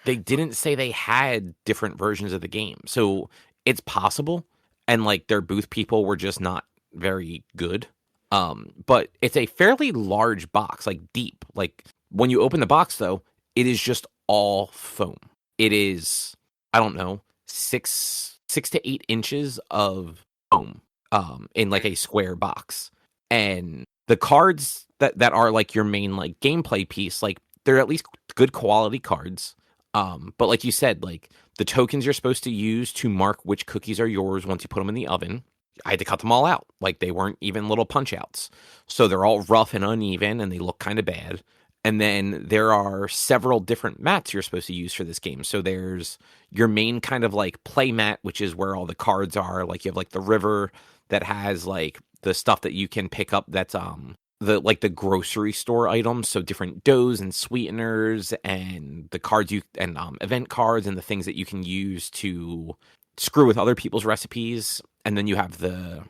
They didn't say they had different versions of the game, so it's possible. And like their booth people were just not very good. But it's a fairly large box, like deep. Like when you open the box, though, it is just all foam. It is, I don't know, 6 to 8 inches of foam. In like a square box, and the cards that are like your main like gameplay piece, like they're at least good quality cards. But like you said, like the tokens you're supposed to use to mark which cookies are yours once you put them in the oven, I had to cut them all out. Like they weren't even little punch outs. So they're all rough and uneven and they look kind of bad. And then there are several different mats you're supposed to use for this game. So there's your main kind of like play mat, which is where all the cards are. Like you have like the river that has like the stuff that you can pick up that's the like the grocery store items, so different doughs and sweeteners and the cards you and event cards and the things that you can use to screw with other people's recipes. And then you have the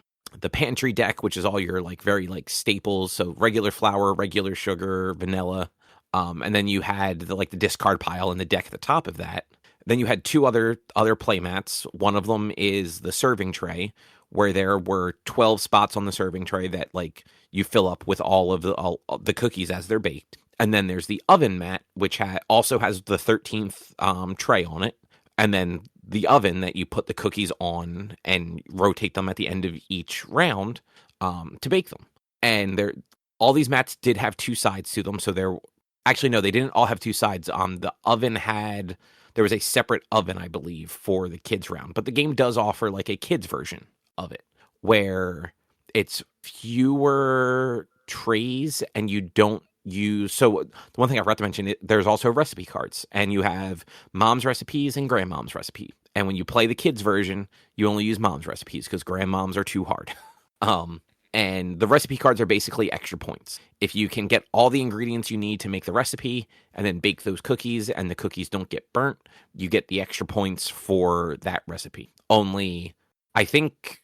pantry deck, which is all your like very like staples, so regular flour, regular sugar, vanilla. And then you had like the discard pile and the deck at the top of that. Then you had two other play mats. One of them is the serving tray, where there were 12 spots on the serving tray that like you fill up with all of the cookies as they're baked. And then there's the oven mat, which also has the 13th tray on it. And then the oven that you put the cookies on and rotate them at the end of each round to bake them. And all these mats did have two sides to them. So actually, no, they didn't all have two sides. The oven there was a separate oven, I believe, for the kids round. But the game does offer like a kids version of it, where it's fewer trays and you don't use. So the one thing I forgot to mention, there's also recipe cards, and you have mom's recipes and grandmom's recipe. And when you play the kids version, you only use mom's recipes because grandmom's are too hard. And the recipe cards are basically extra points. If you can get all the ingredients you need to make the recipe and then bake those cookies and the cookies don't get burnt, you get the extra points for that recipe. Only I think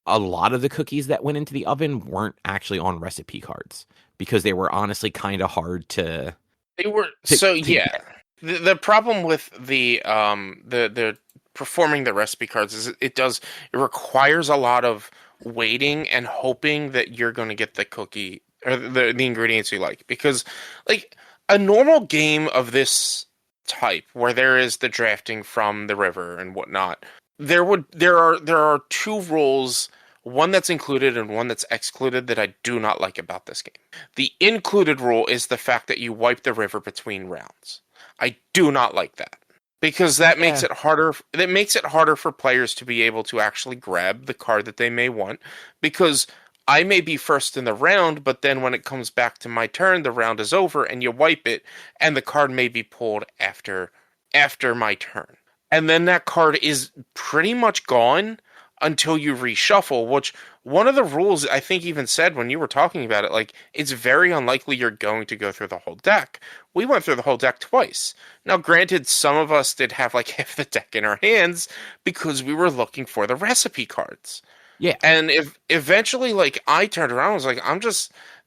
a lot of the cookies that went into the oven weren't actually on recipe cards because they were honestly kind of hard to They were to yeah. get. The problem with the performing the recipe cards is it requires a lot of waiting and hoping that you're going to get the cookie or the ingredients you like, because like a normal game of this type where there is the drafting from the river and whatnot, there are two rules, one that's included and one that's excluded, that I do not like about this game. The included rule is the fact that you wipe the river between rounds. I do not like that because that makes Yeah. it harder. That makes it harder for players to be able to actually grab the card that they may want, because I may be first in the round, but then when it comes back to my turn, the round is over and you wipe it and the card may be pulled after my turn. And then that card is pretty much gone until you reshuffle, which one of the rules I think even said when you were talking about it, like, it's very unlikely you're going to go through the whole deck. We went through the whole deck twice. Now, granted, some of us did have like half the deck in our hands because we were looking for the recipe cards. Yeah. And if eventually, like, I turned around and was like,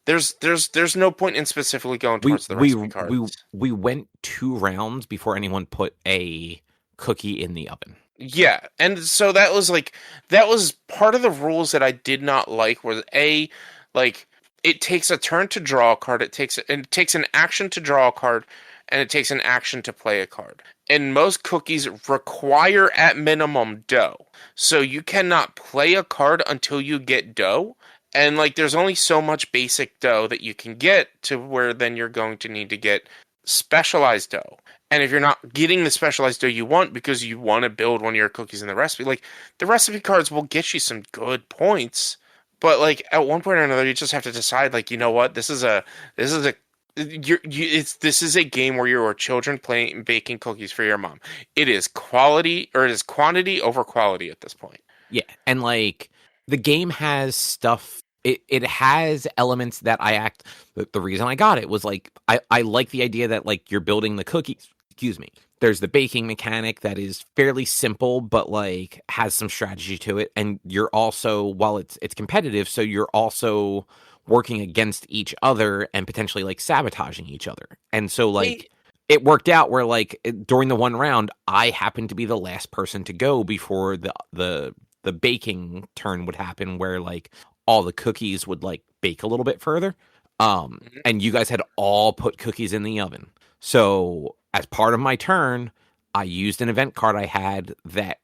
There's no point in specifically going We towards the we recipe we cards. we went 2 rounds before anyone put a cookie in the oven. Yeah, and so that was part of the rules that I did not like was like it takes a turn to draw a card, it takes an action to draw a card, and it takes an action to play a card. And most cookies require at minimum dough. So you cannot play a card until you get dough. And like there's only so much basic dough that you can get to where then you're going to need to get specialized dough. And if you're not getting the specialized dough you want because you want to build one of your cookies in the recipe, like the recipe cards will get you some good points, but like at one point or another, you just have to decide, like, you know what, this is a this is a game where you are children playing baking cookies for your mom. It is quality or it is quantity over quality at this point. Yeah, and like the game has stuff. It has elements that I act. The reason I got it was like I like the idea that like you're building the cookies. Excuse me. There's the baking mechanic that is fairly simple, but like has some strategy to it, and you're also while it's competitive, so you're also working against each other and potentially like sabotaging each other. And so Hey, like it worked out where like during the 1 round, I happened to be the last person to go before the baking turn would happen where like all the cookies would like bake a little bit further. And you guys had all put cookies in the oven. So as part of my turn, I used an event card I had that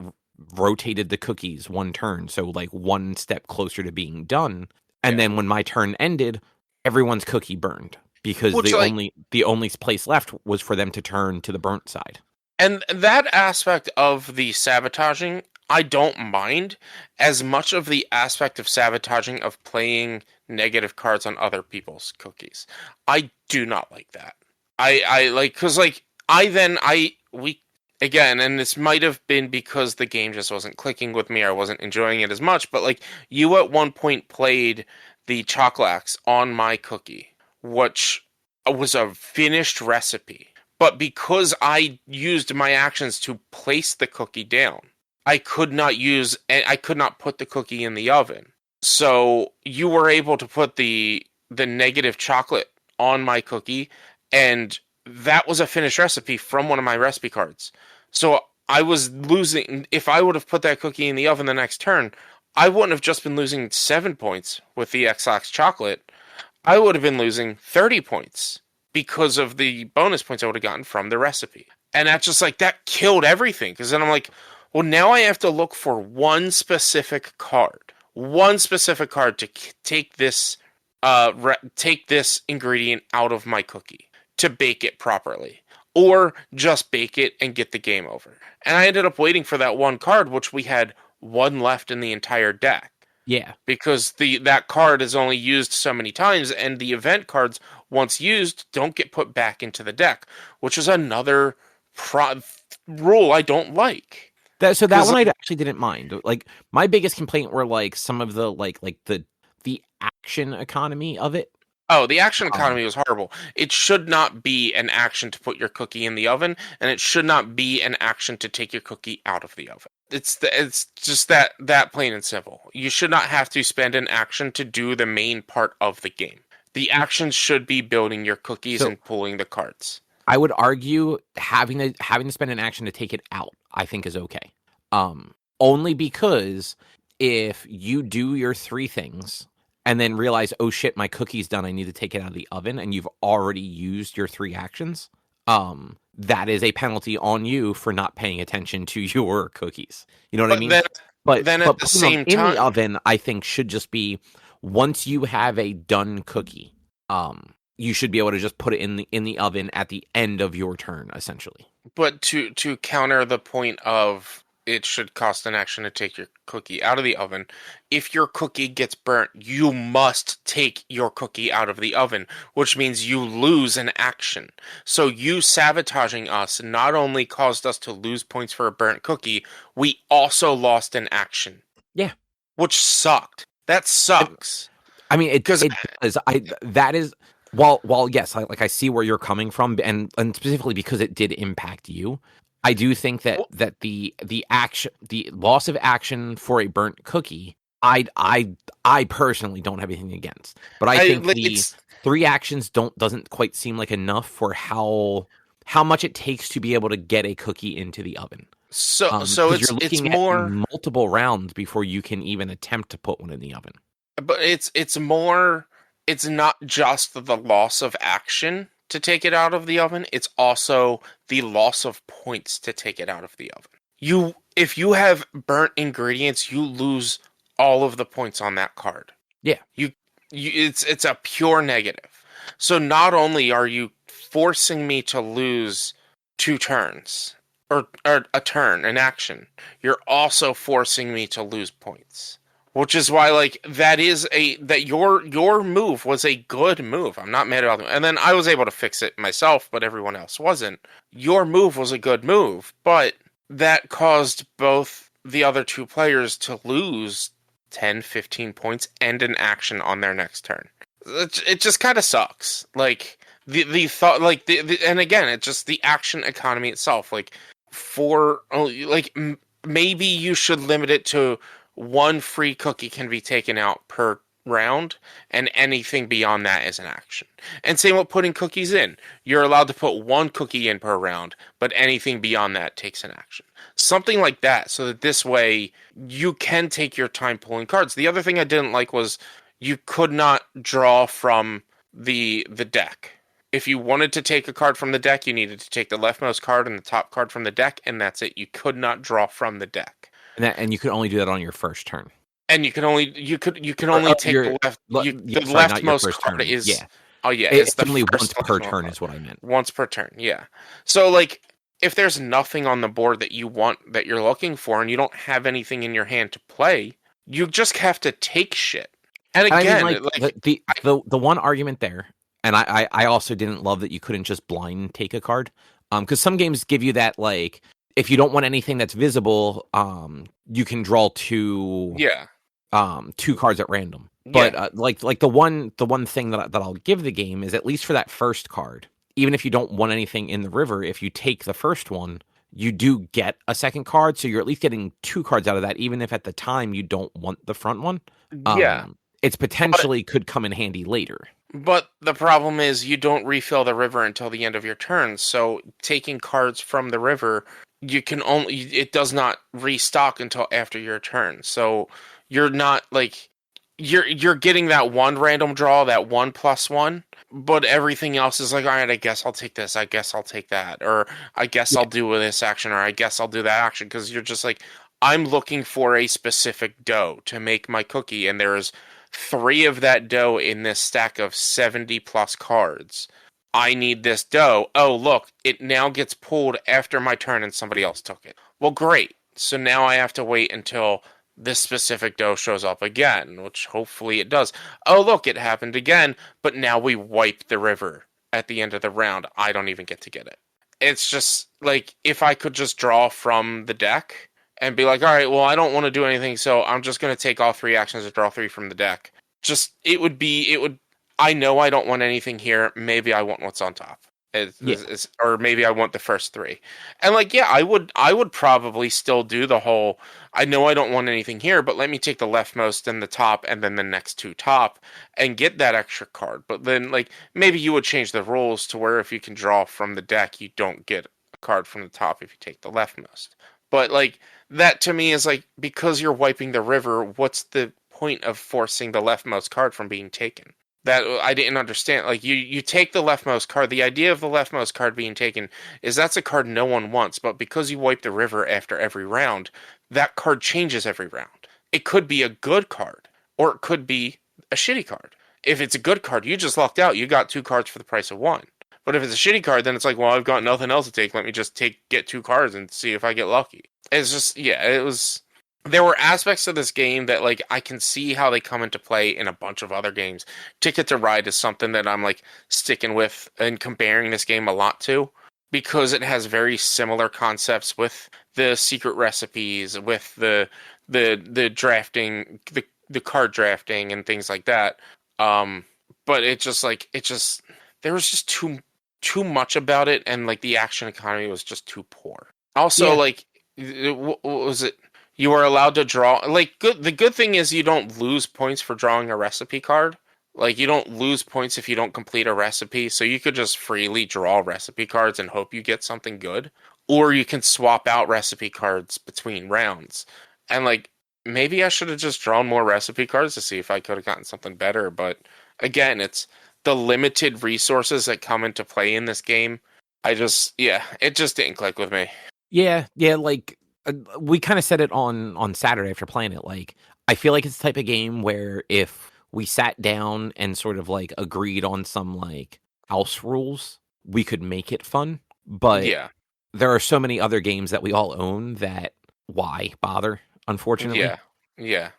rotated the cookies 1 turn. So like 1 step closer to being done. And yeah. then when my turn ended, everyone's cookie burned because Which like the only place left was for them to turn to the burnt side. and that aspect of the sabotaging, I don't mind as much of the aspect of sabotaging of playing negative cards on other people's cookies. I do not like that. I like because like I then I we again, and this might have been because the game just wasn't clicking with me. I wasn't enjoying it as much, but like you at one point played the chocolax on my cookie, which was a finished recipe. But because I used my actions to place the cookie down, I could not put the cookie in the oven. So you were able to put the negative chocolate on my cookie, and that was a finished recipe from one of my recipe cards. So I was losing if I would have put that cookie in the oven the next turn, I wouldn't have just been losing 7 points with the X-Lax chocolate. I would have been losing 30 points because of the bonus points I would have gotten from the recipe. And that's just like, that killed everything. Because then I'm like, well, now I have to look for one specific card to take this ingredient out of my cookie to bake it properly. Or just bake it and get the game over. And I ended up waiting for that one card, which we had one left in the entire deck Yeah. because that card is only used so many times, and the event cards, once used, don't get put back into the deck, which is another rule I don't like. That Because one I actually didn't mind. Like my biggest complaint were like some of the like the action economy of it. oh, the action Um, economy was horrible. It should not be an action to put your cookie in the oven, and it should not be an action to take your cookie out of the oven. It's just that plain and simple. You should not have to spend an action to do the main part of the game. The action should be building your cookies so and pulling the cards. I would argue having to spend an action to take it out, I think is okay. Only because if you do your 3 things and then realize, oh shit, my cookie's done, I need to take it out of the oven, and you've already used your 3 actions, that is a penalty on you for not paying attention to your cookies. You know what I But mean? then at But the putting them same in the time, oven, I think should just be once you have a done cookie, you should be able to just put it in the oven at the end of your turn, essentially. but to counter the point of it should cost an action to take your cookie out of the oven. If your cookie gets burnt, you must take your cookie out of the oven, which means you lose an action. So you sabotaging us not only caused us to lose points for a burnt cookie, we also lost an action, Yeah. which sucked. That sucks. I mean, Because it does. That is while yes, I see where you're coming from, and specifically because it did impact you. I do think that the loss of action for a burnt cookie I personally don't have anything against, but I I think like the it's 3 actions doesn't quite seem like enough for how much it takes to be able to get a cookie into the oven. so Because you're it's looking at more, multiple rounds before you can even attempt to put one in the oven. but it's more, it's not just the loss of action to take it out of the oven, it's also the loss of points to take it out of the oven. If you have burnt ingredients, you lose all of the points on that card. Yeah, You, it's a pure negative. So not only are you forcing me to lose 2 turns or a turn, an action, you're also forcing me to lose points. Which is why, like, that your move was a good move. I'm not mad about it. And then I was able to fix it myself, but everyone else wasn't. Your move was a good move, but that caused both the other two players to lose 10, 15 points and an action on their next turn. It just kind of sucks. Like the thought, like and again, it's just the action economy itself. Like maybe you should limit it to one free cookie can be taken out per round, and anything beyond that is an action. And same with putting cookies in. You're allowed to put one cookie in per round, but anything beyond that takes an action. Something like that, so that this way you can take your time pulling cards. The other thing I didn't like was you could not draw from the deck. If you wanted to take a card from the deck, you needed to take the leftmost card and the top card from the deck, and that's it. You could not draw from the deck. and you can only do that on your first turn. And you can only take the left. The Sorry, not your leftmost first card turn. is. Yeah, Oh yeah, it's the it's only once first per leftmost turn card. is what I meant. Once per turn, yeah. So like, if there's nothing on the board that you want, that you're looking for, and you don't have anything in your hand to play, you just have to take shit. And I mean, again, like like the one argument there, and I also didn't love that you couldn't just blind take a card, because some games give you that, like, if you don't want anything that's visible, you can draw yeah, 2 cards at random. yeah, But like the one thing that I'll give the game is, at least for that first card, even if you don't want anything in the river, if you take the first one, you do get a second card, so you're at least getting 2 cards out of that, even if at the time you don't want the front one. yeah. It's But potentially could come in handy later. but the problem is you don't refill the river until the end of your turn. So taking cards from the river, you can only it does not restock until after your turn. So you're not like you're getting that one random draw, that 1+1, but everything else is like, all right, I guess I'll take this, I guess I'll take that, or I guess Yeah, I'll do this action, or I guess I'll do that action, because you're just like, I'm looking for a specific dough to make my cookie, and there's 3 of that dough in this stack of 70 plus cards. I need this dough. Oh, look, it now gets pulled after my turn and somebody else took it. Well, great. So now I have to wait until this specific dough shows up again, which hopefully it does. Oh, look, it happened again, but now we wipe the river at the end of the round. I don't even get to get it. It's just like, if I could just draw from the deck and be like, all right, well, I don't want to do anything, so I'm just going to take all 3 actions and draw 3 from the deck. Just, it would, I know I don't want anything here. Maybe I want what's on top. yeah, Or maybe I want the first 3. And like, yeah, I would probably still do the whole, I know I don't want anything here, but let me take the leftmost and the top and then the next 2 top and get that extra card. But then, like, maybe you would change the rules to where if you can draw from the deck, you don't get a card from the top if you take the leftmost. But like, that to me is like, because you're wiping the river, what's the point of forcing the leftmost card from being taken? That I didn't understand. Like, you take the leftmost card. The idea of the leftmost card being taken is that's a card no one wants, but because you wipe the river after every round, that card changes every round. It could be a good card, or it could be a shitty card. If it's a good card, you just lucked out. You got 2 cards for the price of 1. But if it's a shitty card, then it's like, well, I've got nothing else to take. Let me just get 2 cards and see if I get lucky. It's just, yeah, it was. There were aspects of this game that, like, I can see how they come into play in a bunch of other games. Ticket to Ride is something that I'm, like, sticking with and comparing this game a lot to, because it has very similar concepts with the secret recipes, with the drafting, the card drafting and things like that. But there was just too much about it, and like the action economy was just too poor. Also, yeah. like, what was it? You are allowed to draw like good the good thing is you don't lose points for drawing a recipe card. Like you don't lose points if you don't complete a recipe, so you could just freely draw recipe cards and hope you get something good. Or you can swap out recipe cards between rounds. And like maybe I should have just drawn more recipe cards to see if I could have gotten something better, but again, it's the limited resources that come into play in this game. Yeah, it just didn't click with me. Yeah, like we kind of said it on Saturday after playing it. Like, I feel like it's the type of game where if we sat down and sort of like agreed on some like house rules, we could make it fun. But Yeah. there are so many other games that we all own that why bother, unfortunately. Yeah. Yeah.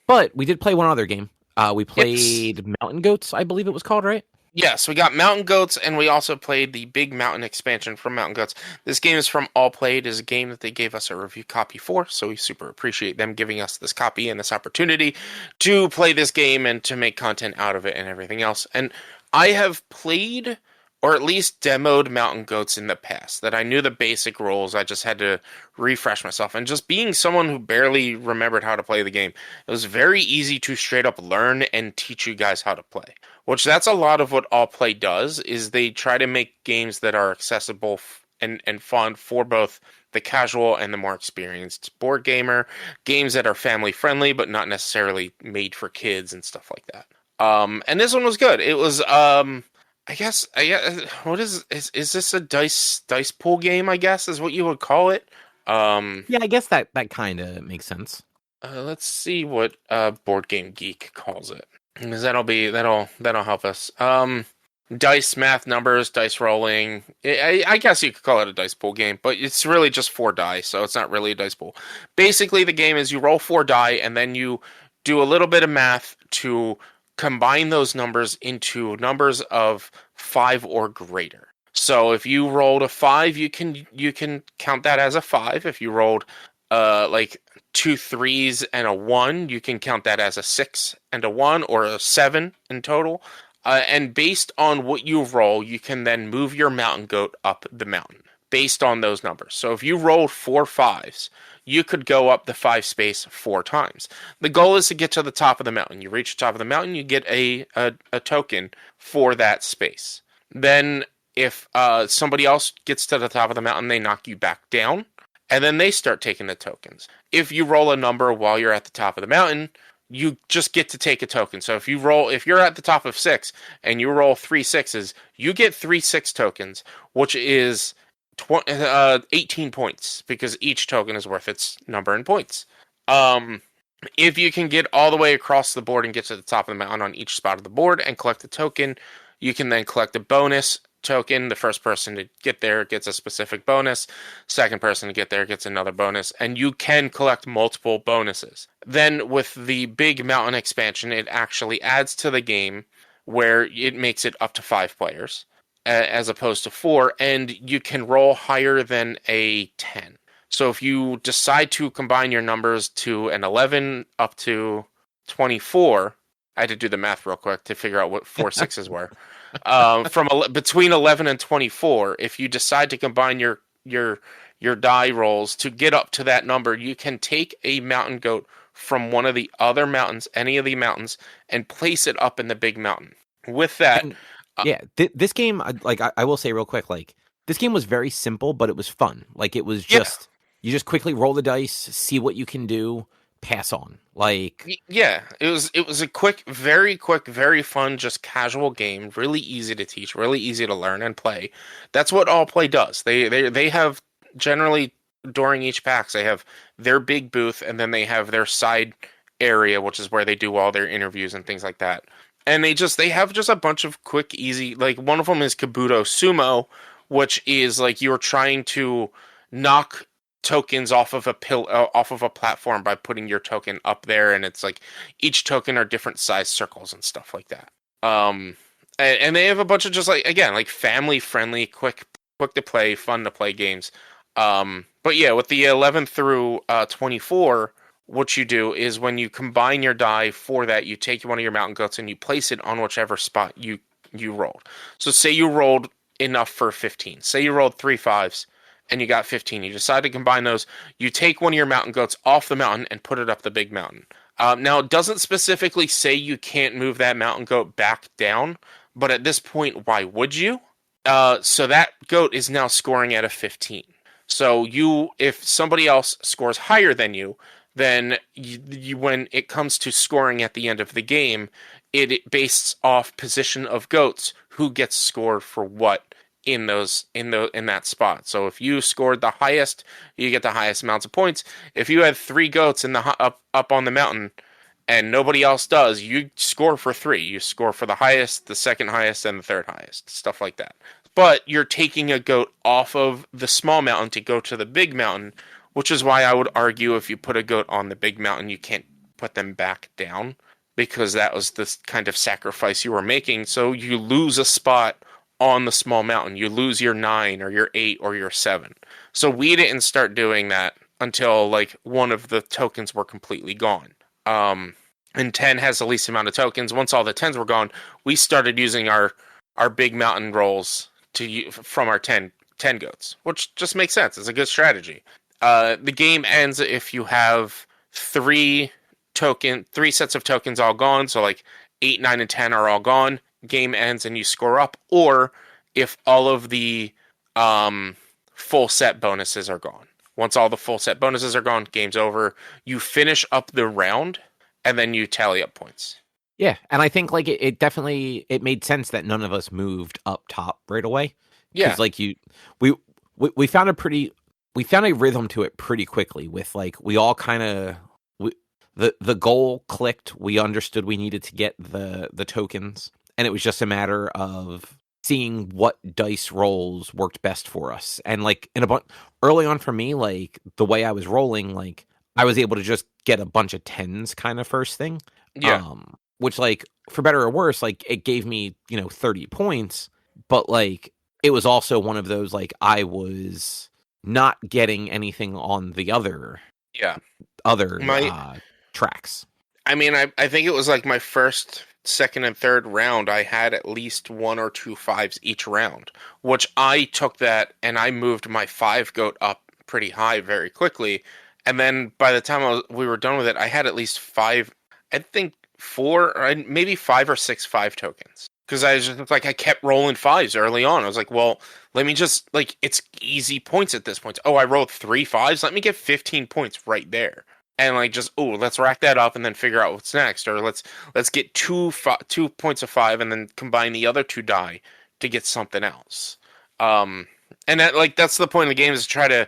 But we did play one other game. We Yes. played Mountain Goats, I believe it was called, right? Yes, we got Mountain Goats, and we also played the Big Mountain expansion from Mountain Goats. This game is from All Played. It is a game that they gave us a review copy for, so we super appreciate them giving us this copy and this opportunity to play this game and to make content out of it and everything else. And I have played, or at least demoed Mountain Goats in the past, that I knew the basic rules. I just had to refresh myself. And just being someone who barely remembered how to play the game, it was very easy to straight up learn and teach you guys how to play. Which that's a lot of what All Play does, is they try to make games that are accessible and fun for both the casual and the more experienced board gamer, games that are family friendly but not necessarily made for kids and stuff like that. And this one was good. It was I guess what is this a dice pool game, I guess is what you would call it. Yeah, I guess that kind of makes sense. Let's see what Board Game Geek calls it. Because that'll help us. Dice, math, numbers, dice rolling. I guess you could call it a dice pool game, but it's really just 4 die, so it's not really a dice pool. Basically, the game is you roll 4 die, and then you do a little bit of math to combine those numbers into numbers of 5 or greater. So if you rolled a 5, you can count that as a 5. If you rolled like 2 3s and a 1, you can count that as a 6 and a 1, or a 7 in total. And based on what you roll, you can then move your mountain goat up the mountain based on those numbers. So if you rolled 4 5s, you could go up the 5 space 4 times. The goal is to get to the top of the mountain. You reach the top of the mountain, you get a token for that space. Then if somebody else gets to the top of the mountain, they knock you back down, and then they start taking the tokens. If you roll a number while you're at the top of the mountain, you just get to take a token. So if you're at the top of 6 and you roll 3 6s, you get 3 6 tokens, which is 18 points, because each token is worth its number in points. If you can get all the way across the board and get to the top of the mountain on each spot of the board and collect a token, you can then collect a bonus token. The first person to get there gets a specific bonus. Second person to get there gets another bonus. And you can collect multiple bonuses. Then with the Big Mountain expansion, it actually adds to the game where it makes it up to 5 players as opposed to 4. And you can roll higher than a 10. So if you decide to combine your numbers to an 11 up to 24, I had to do the math real quick to figure out what 4 6s were. Between 11 and 24, if you decide to combine your die rolls to get up to that number, you can take a mountain goat from one of the other mountains, any of the mountains, and place it up in the big mountain. With that, And yeah, this game, I will say real quick, like this game was very simple, but it was fun. Like it was yeah, just you just quickly roll the dice, see what you can do, pass on. Like yeah, it was a quick, very fun, just casual game. Really easy to teach, really easy to learn and play. That's what All Play does. They have generally during each PAX they have their big booth, and then they have their side area, which is where they do all their interviews and things like that. And they have just a bunch of quick, easy. Like one of them is Kabuto Sumo, which is like you're trying to knock tokens off of a platform by putting your token up there, and it's like each token are different size circles and stuff like that. And they have a bunch of just like, again, like family friendly, quick to play, fun to play games. But yeah, with the 11 through 24, what you do is when you combine your die for that, you take one of your mountain goats and you place it on whichever spot you rolled. So say you rolled enough for 15. Say you rolled 3 5s and you got 15. You decide to combine those. You take one of your mountain goats off the mountain and put it up the big mountain. Now, it doesn't specifically say you can't move that mountain goat back down, but at this point, why would you? So that goat is now scoring at a 15. So if somebody else scores higher than you, then when it comes to scoring at the end of the game, it based off position of goats who gets scored for what in that spot. So if you scored the highest, you get the highest amounts of points. If you had 3 goats in the up on the mountain and nobody else does, you score for 3. You score for the highest, the second highest, and the third highest, stuff like that. But you're taking a goat off of the small mountain to go to the big mountain, which is why I would argue if you put a goat on the big mountain, you can't put them back down, because that was the kind of sacrifice you were making. So you lose a spot on the small mountain. You lose your 9 or your 8 or your 7. So we didn't start doing that until like one of the tokens were completely gone. And 10 has the least amount of tokens. Once all the 10s were gone, we started using our big mountain rolls from our 10 goats, which just makes sense. It's a good strategy. The game ends if you have 3 sets of tokens all gone. So like 8, 9, and 10 are all gone. Game ends and you score up. Or if all of the full set bonuses are gone. Once all the full set bonuses are gone, game's over. You finish up the round and then you tally up points. Yeah, and I think like it definitely made sense that none of us moved up top right away. Yeah, because like we found a rhythm to it pretty quickly. With like we all kind of the goal clicked. We understood we needed to get the tokens, and it was just a matter of seeing what dice rolls worked best for us. And like early on for me, like the way I was rolling, like I was able to just get a bunch of 10s kind of first thing. yeah. Which, like, for better or worse, like, it gave me, 30 points, but, like, it was also one of those, like, I was not getting anything on the other tracks. I mean, I think it was, like, my first, second, and third round, I had at least 1 or 2 5s each round, which I took that, and I moved my 5 goat up pretty high very quickly, and then by the time we were done with it, I had at least 5, I think, 4 or maybe 5 or 6 5 tokens, because I was just like, I kept rolling 5s early on. I was like, well, let me just, like, it's easy points at this point. Oh, I rolled 3 5s, let me get 15 points right there, and like just let's rack that up and then figure out what's next, or let's get 2 points of 5 and then combine the other 2 die to get something else. And that's the point of the game, is try to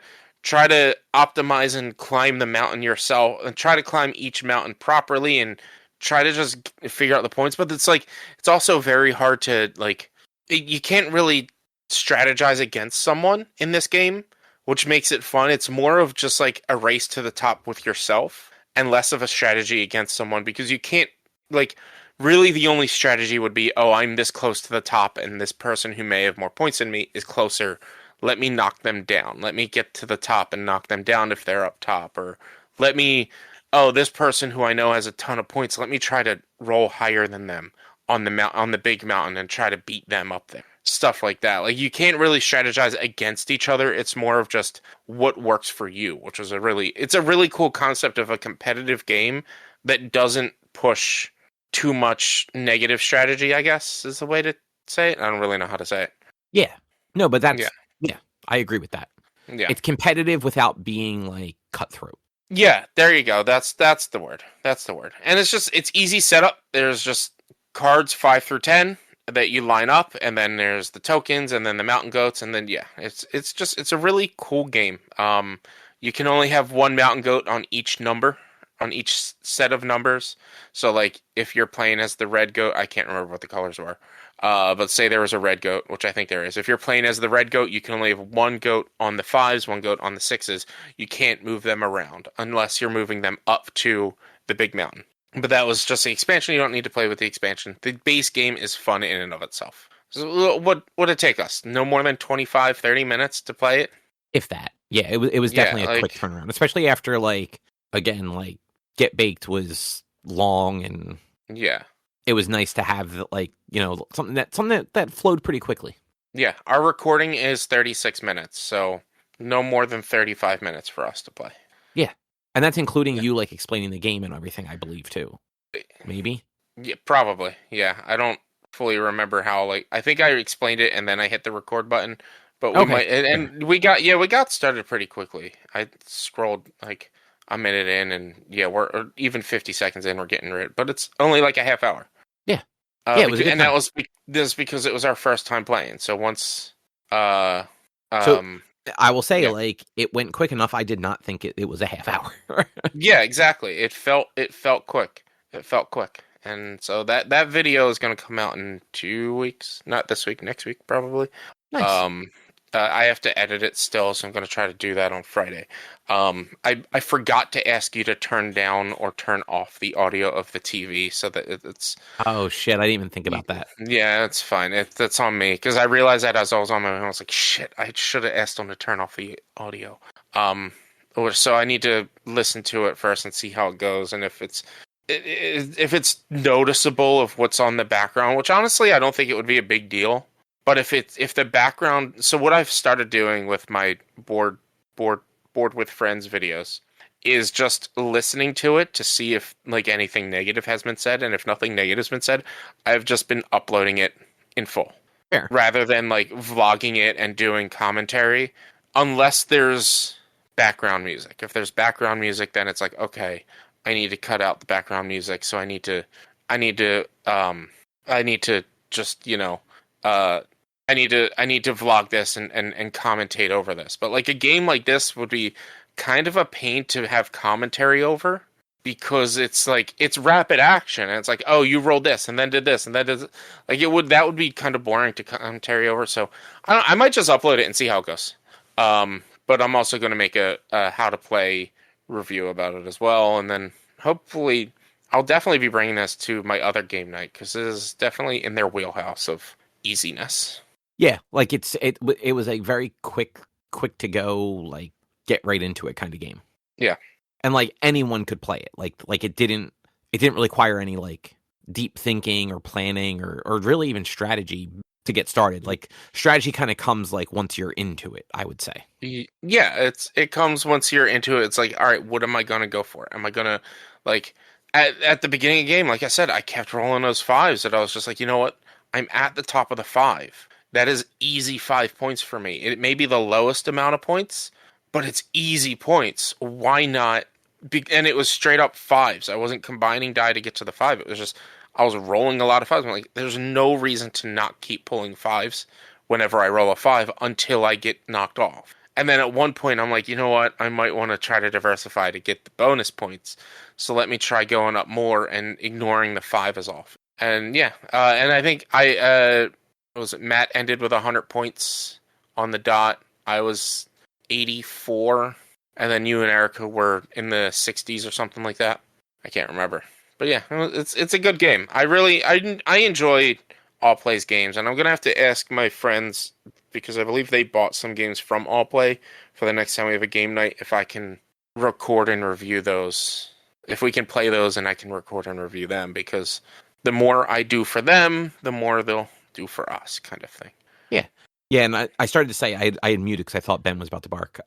optimize and climb the mountain yourself, and try to climb each mountain properly, and try to just figure out the points. But it's like, it's also very hard to, like, you can't really strategize against someone in this game, which makes it fun. It's more of just like a race to the top with yourself and less of a strategy against someone, because you can't, like, really the only strategy would be, oh, I'm this close to the top and this person who may have more points than me is closer. Let me knock them down. Let me get to the top and knock them down if they're up top. Or this person who I know has a ton of points, let me try to roll higher than them on the big mountain and try to beat them up there. Stuff like that. Like, you can't really strategize against each other. It's more of just what works for you, which is it's a really cool concept of a competitive game that doesn't push too much negative strategy, I guess, is the way to say it. I don't really know how to say it. Yeah. No, but yeah, I agree with that. Yeah. It's competitive without being, like, cutthroat. Yeah, there you go. That's the word. That's the word. And it's easy setup. There's just cards 5 through 10 that you line up, and then there's the tokens, and then the mountain goats, and then it's a really cool game. You can only have 1 mountain goat on each number, on each set of numbers. So like if you're playing as the red goat, I can't remember what the colors were. But say there was a red goat, which I think there is. If you're playing as the red goat, you can only have 1 goat on the 5s, 1 goat on the 6s. You can't move them around unless you're moving them up to the big mountain. But that was just the expansion. You don't need to play with the expansion. The base game is fun in and of itself. So what would it take us? No more than 25, 30 minutes to play it? If that. Yeah, it was definitely a quick turnaround. Especially after, like, again, like, Get Baked was long, and yeah, it was nice to have, like, something that flowed pretty quickly. Yeah, our recording is 36 minutes, so no more than 35 minutes for us to play. Yeah. And that's including Yeah. you like explaining the game and everything, I believe, too. Maybe. Yeah, probably. Yeah, I don't fully remember how. Like, I think I explained it and then I hit the record button. But we Okay. might, and we got started pretty quickly. I scrolled like a minute in, and yeah, we're or even 50 seconds in, we're getting rid. But it's only like a half hour. Yeah. Yeah, it was a good And that time. was this because it was our first time playing. So once, uh, So um, I will say, yeah, like, it went quick enough. I did not think it was a half hour. yeah, exactly. It felt quick. It felt quick. And so that video is going to come out in 2 weeks, not this week, next week probably. Nice. Um, I have to edit it still, so I'm going to try to do that on Friday. I forgot to ask you to turn down or turn off the audio of the TV so that it's Oh, shit. I didn't even think about that. yeah, it's fine. That's on me because I realized that as I was on my own, I was like, shit, I should have asked them to turn off the audio. So I need to listen to it first and see how it goes, and if it's noticeable of what's on the background, which honestly I don't think it would be a big deal. But if the background, so what I've started doing with my board with friends videos is just listening to it to see if like anything negative has been said, and if nothing negative's been said, I've just been uploading it in full Fair. rather than like vlogging it and doing commentary, unless there's background music. If there's background music, then it's like, okay, I need to cut out the background music, so I need to I need to just, uh I need to vlog this and commentate over this. But like a game like this would be kind of a pain to have commentary over because it's like it's rapid action and it's like, oh, you rolled this and then did this and then did like that would be kind of boring to commentary over. So I might just upload it and see how it goes. But I'm also going to make a how to play review about it as well, and then hopefully I'll definitely be bringing this to my other game night because this is definitely in their wheelhouse of easiness. Yeah, like it was a very quick to go, like get right into it kind of game. Yeah. And like anyone could play it. Like it didn't really require any like deep thinking or planning or really even strategy to get started. Like strategy kind of comes like once you're into it, I would say. Yeah, it comes once you're into it. It's like, all right, what am I gonna go for? Am I gonna like at the beginning of the game, like I said, I kept rolling those fives that I was just like, you know what? I'm at the top of the five. That is easy 5 points for me. It may be the lowest amount of points, but it's easy points. Why not? And it was straight up fives. I wasn't combining die to get to the five. It was just I was rolling a lot of fives. I'm like, there's no reason to not keep pulling fives whenever I roll a five until I get knocked off. And then at one point, I'm like, you know what? I might want to try to diversify to get the bonus points. So let me try going up more and ignoring the five as off. And yeah, and I think was it Matt ended with 100 points on the dot. I was 84, and then you and Erica were in the 60s or something like that. I can't remember, but yeah, it's a good game. I enjoy All Play's games, and I'm gonna have to ask my friends because I believe they bought some games from All Play for the next time we have a game night. If I can record and review those, if we can play those, and I can record and review them, because the more I do for them, the more they'll do for us, kind of thing. Yeah. Yeah, and I started to say I had muted because I thought Ben was about to bark.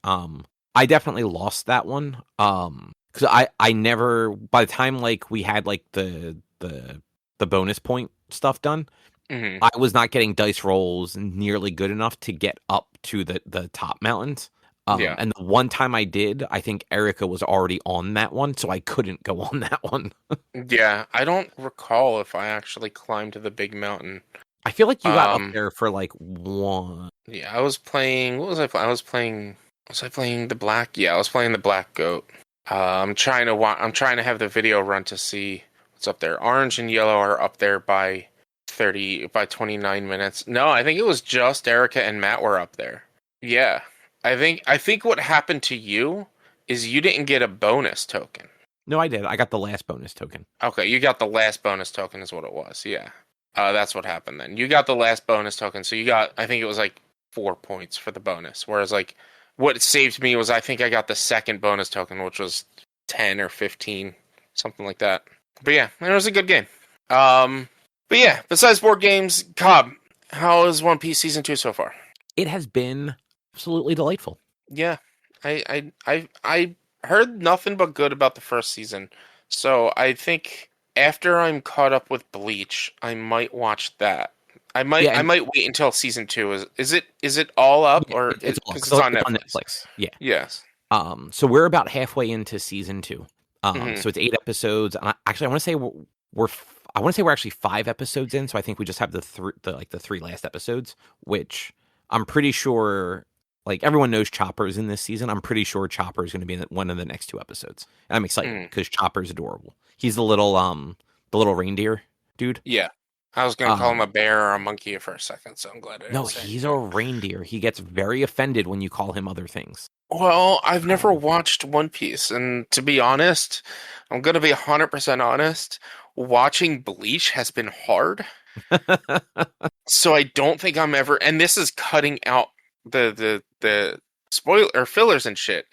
I definitely lost that one. Because I never, by the time like we had like the bonus point stuff done, Mm-hmm. I was not getting dice rolls nearly good enough to get up to the top mountains. Yeah. And the one time I did, I think Erica was already on that one, so I couldn't go on that one. Yeah, I don't recall if I actually climbed the big mountain. I feel like you got up there for like one. Yeah, I was playing. What was I playing? Was I playing the black? Yeah, I was playing the black goat. I'm trying to have the video run to see what's up there. Orange and yellow are up there by 29 minutes. No, I think it was just Erica and Matt were up there. Yeah, I think what happened to you is you didn't get a bonus token. No, I did. I got the last bonus token. Okay, you got the last bonus token is what it was. Yeah. That's what happened then. You got the last bonus token, so you got, I think it was like 4 points for the bonus. Whereas like what saved me was I think I got the second bonus token, which was 10 or 15, something like that. But yeah, it was a good game. But yeah, besides board games, Cobb, how is One Piece Season 2 so far? It has been absolutely delightful. Yeah, I heard nothing but good about the first season, so I think after I'm caught up with Bleach, I might watch that. Yeah, I and might wait until season two. Is it all up yeah, or it's all because it's on it's on Netflix? Netflix. Yeah. Yes. So we're about halfway into season 2. Hmm. So it's 8 episodes. And actually, I want to say I want to say we're actually 5 episodes in. So I think we just have the 3 last episodes, which I'm pretty sure like everyone knows Chopper's in this season. I'm pretty sure Chopper is going to be in one of the next 2 episodes. And I'm excited Mm. because Chopper's adorable. He's the little reindeer dude. Yeah. I was gonna call him a Um, bear or a monkey for a second, so I'm glad I didn't no, say he's a anything. reindeer. He gets very offended when you call him other things. Well, I've never Um, watched One Piece, and to be honest, I'm gonna be 100% honest. Watching Bleach has been hard. So I don't think I'm ever, and this is cutting out the spoiler or fillers and shit.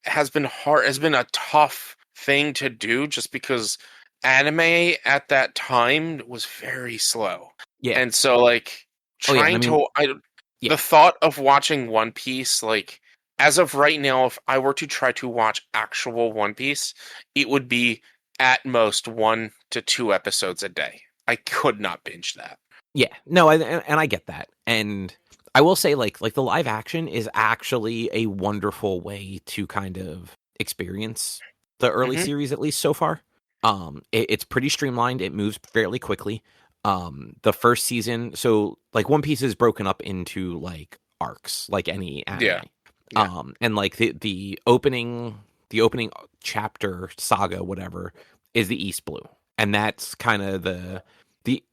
Has been hard. Has been a tough thing to do just because anime at that time was very slow, yeah. and so like Oh yeah. And I trying mean, to yeah. the thought of watching One Piece like as of right now, if I were to try to watch actual One Piece, it would be at most 1 to 2 episodes a day. I could not binge that. Yeah, no, and I get that, and I will say, like the live action is actually a wonderful way to kind of experience the early Hmm. series, at least so far. It's pretty streamlined. It moves fairly quickly. The first season, so like One Piece is broken up into like arcs, like any anime. Yeah. Yeah. And like the opening chapter saga, whatever, is the East Blue, and that's kind of the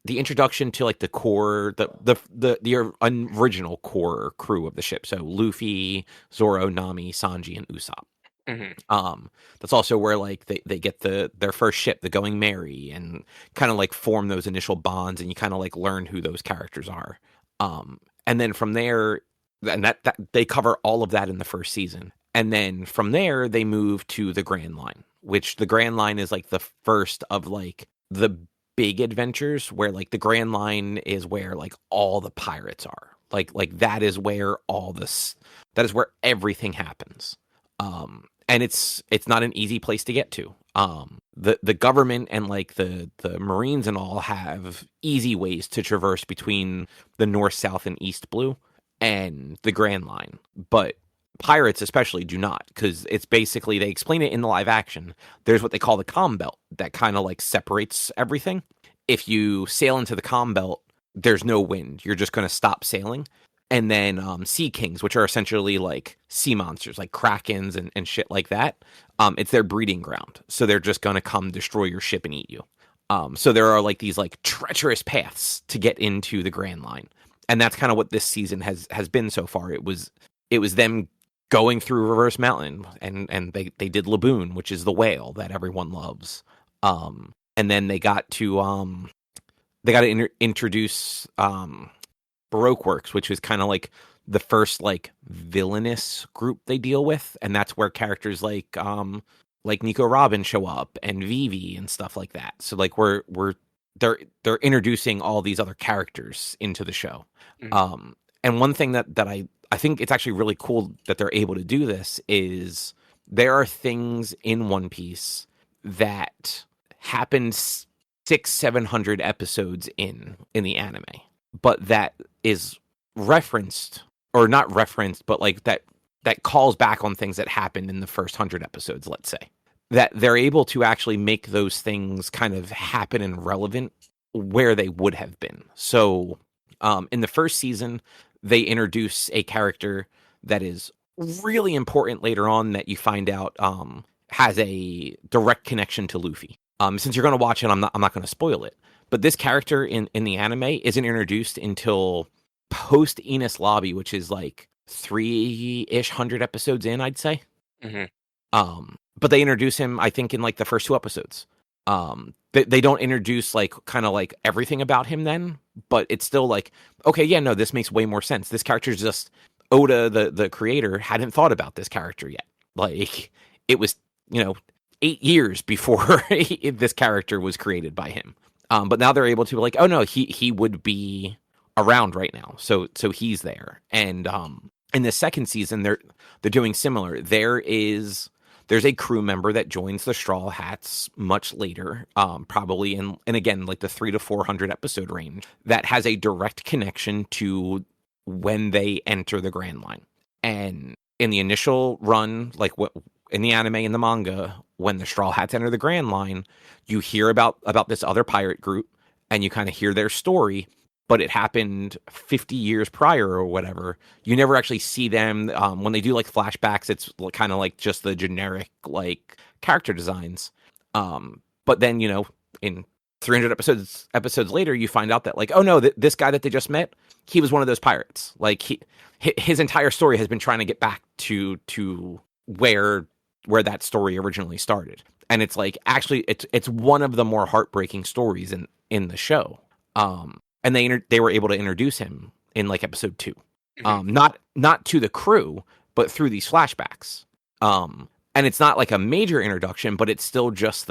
introduction to like the core the original core crew of the ship. So Luffy, Zoro, Nami, Sanji, and Usopp. Hmm. That's also where like they get their first ship, the Going Merry, and kind of like form those initial bonds, and you kind of like learn who those characters are. And then from there, and that they cover all of that in the first season, and then from there they move to the Grand Line, which the Grand Line is like the first of like the big adventures where like the Grand Line is where like all the pirates are. Like that is where that is where everything happens. And it's not an easy place to get to. The government and like the Marines and all have easy ways to traverse between the North, South, and East Blue and the Grand Line, but pirates especially do not, because it's basically, they explain it in the live action. There's what they call the calm belt that kind of like separates everything. If you sail into the calm belt, there's no wind. You're just going to stop sailing. And then sea kings, which are essentially like sea monsters, like krakens and shit like that. It's their breeding ground, so they're just going to come destroy your ship and eat you. So there are like these like treacherous paths to get into the Grand Line, and that's kind of what this season has been so far. It was them going through Reverse Mountain, and they did Laboon, which is the whale that everyone loves. And then they got to introduce Baroque Works, which is kind of like the first like villainous group they deal with, and that's where characters like Nico Robin show up and Vivi and stuff like that. So like they're introducing all these other characters into the show. Hmm. And one thing that I think it's actually really cool that they're able to do this is there are things in One Piece that happened 600-700 episodes in the anime, but that is referenced, or not referenced, but like that calls back on things that happened in the first 100 episodes, let's say. That they're able to actually make those things kind of happen and relevant where they would have been. So in the first season, they introduce a character that is really important later on that you find out has a direct connection to Luffy. Since you're going to watch it, I'm not going to spoil it. But this character in the anime isn't introduced until post Enos Lobby, which is like 300 episodes in, I'd say. Hmm. But they introduce him, I think, in like the first 2 episodes. They don't introduce like kind of like everything about him then, but it's still like, okay, yeah, no, this makes way more sense. This character's just Oda, the creator, hadn't thought about this character yet. Like it was, 8 years before this character was created by him. But now they're able to like, oh no, he would be around right now, so he's there, and In the second season, they're doing similar. There's a crew member that joins the Straw Hats much later, probably and again like the 300 to 400 episode range, that has a direct connection to when they enter the Grand Line. And in the initial run, like what in the anime and the manga, when the Straw Hats enter the Grand Line, you hear about this other pirate group, and you kind of hear their story. But it happened 50 years prior or whatever. You never actually see them. When they do like flashbacks, it's kind of like just the generic like character designs. But then, in 300 episodes later, you find out that like, oh no, this guy that they just met, he was one of those pirates. Like his entire story has been trying to get back to where that story originally started. And it's like, actually, it's one of the more heartbreaking stories in the show. And they were able to introduce him in like episode 2, not to the crew, but through these flashbacks. And it's not like a major introduction, but it's still just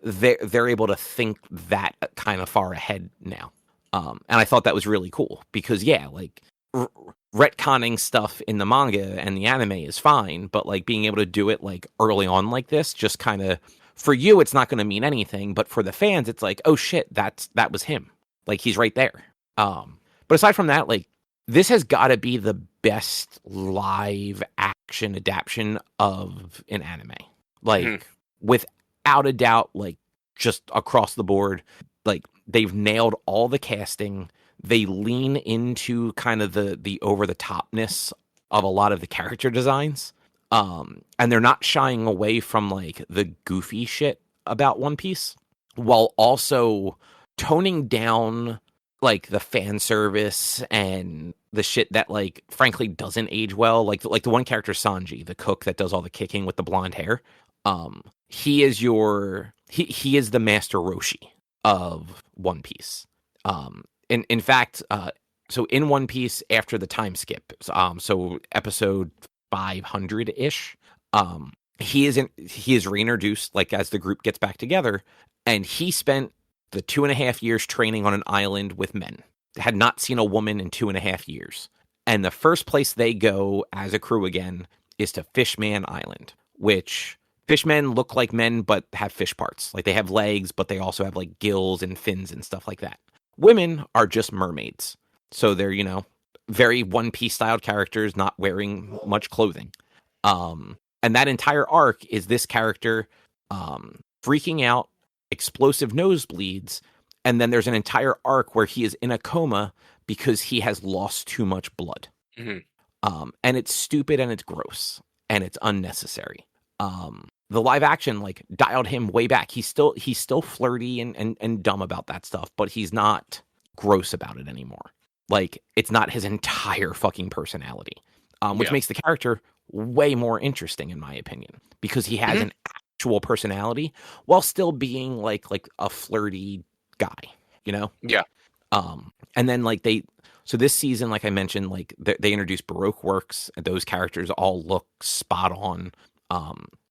they're able to think that kind of far ahead now. And I thought that was really cool because like retconning stuff in the manga and the anime is fine, but like being able to do it like early on like this, just kind of, for you, it's not going to mean anything, but for the fans, it's like, oh shit, that was him. Like, he's right there. But aside from that, like, this has got to be the best live action adaptation of an anime. Like, without a doubt, like, just across the board, like, they've nailed all the casting. They lean into kind of the over-the-topness of a lot of the character designs. And they're not shying away from, like, the goofy shit about One Piece, while also toning down like the fan service and the shit that like frankly doesn't age well, like the one character Sanji, the cook that does all the kicking with the blonde hair. He is he is the Master Roshi of One Piece. In fact, so in One Piece, after the time skip, so episode 500-ish, he is reintroduced like as the group gets back together, and he spent the 2.5 years training on an island with men. Had not seen a woman in 2.5 years. And the first place they go as a crew again is to Fishman Island, which fishmen look like men but have fish parts. Like they have legs, but they also have like gills and fins and stuff like that. Women are just mermaids. So they're, very One Piece styled characters not wearing much clothing. And that entire arc is this character freaking out, explosive nosebleeds, and then there's an entire arc where he is in a coma because he has lost too much blood. And it's stupid and it's gross and it's unnecessary. The live action like dialed him way back. He's still flirty and dumb about that stuff, but he's not gross about it anymore. Like it's not his entire fucking personality, which makes the character way more interesting in my opinion, because he has an actual personality while still being like a flirty guy, and then like so this season, like I mentioned, like they introduced Baroque works, and those characters all look spot on.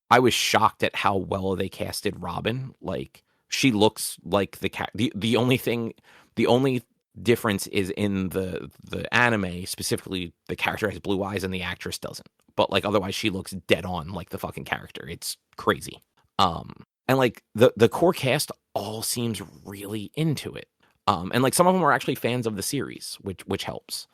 I was shocked at how well they casted Robin. Like she looks like the only difference is in the anime, specifically the character has blue eyes and the actress doesn't. But like otherwise she looks dead on like the fucking character. It's crazy. And like the core cast all seems really into it. And like some of them are actually fans of the series, which helps.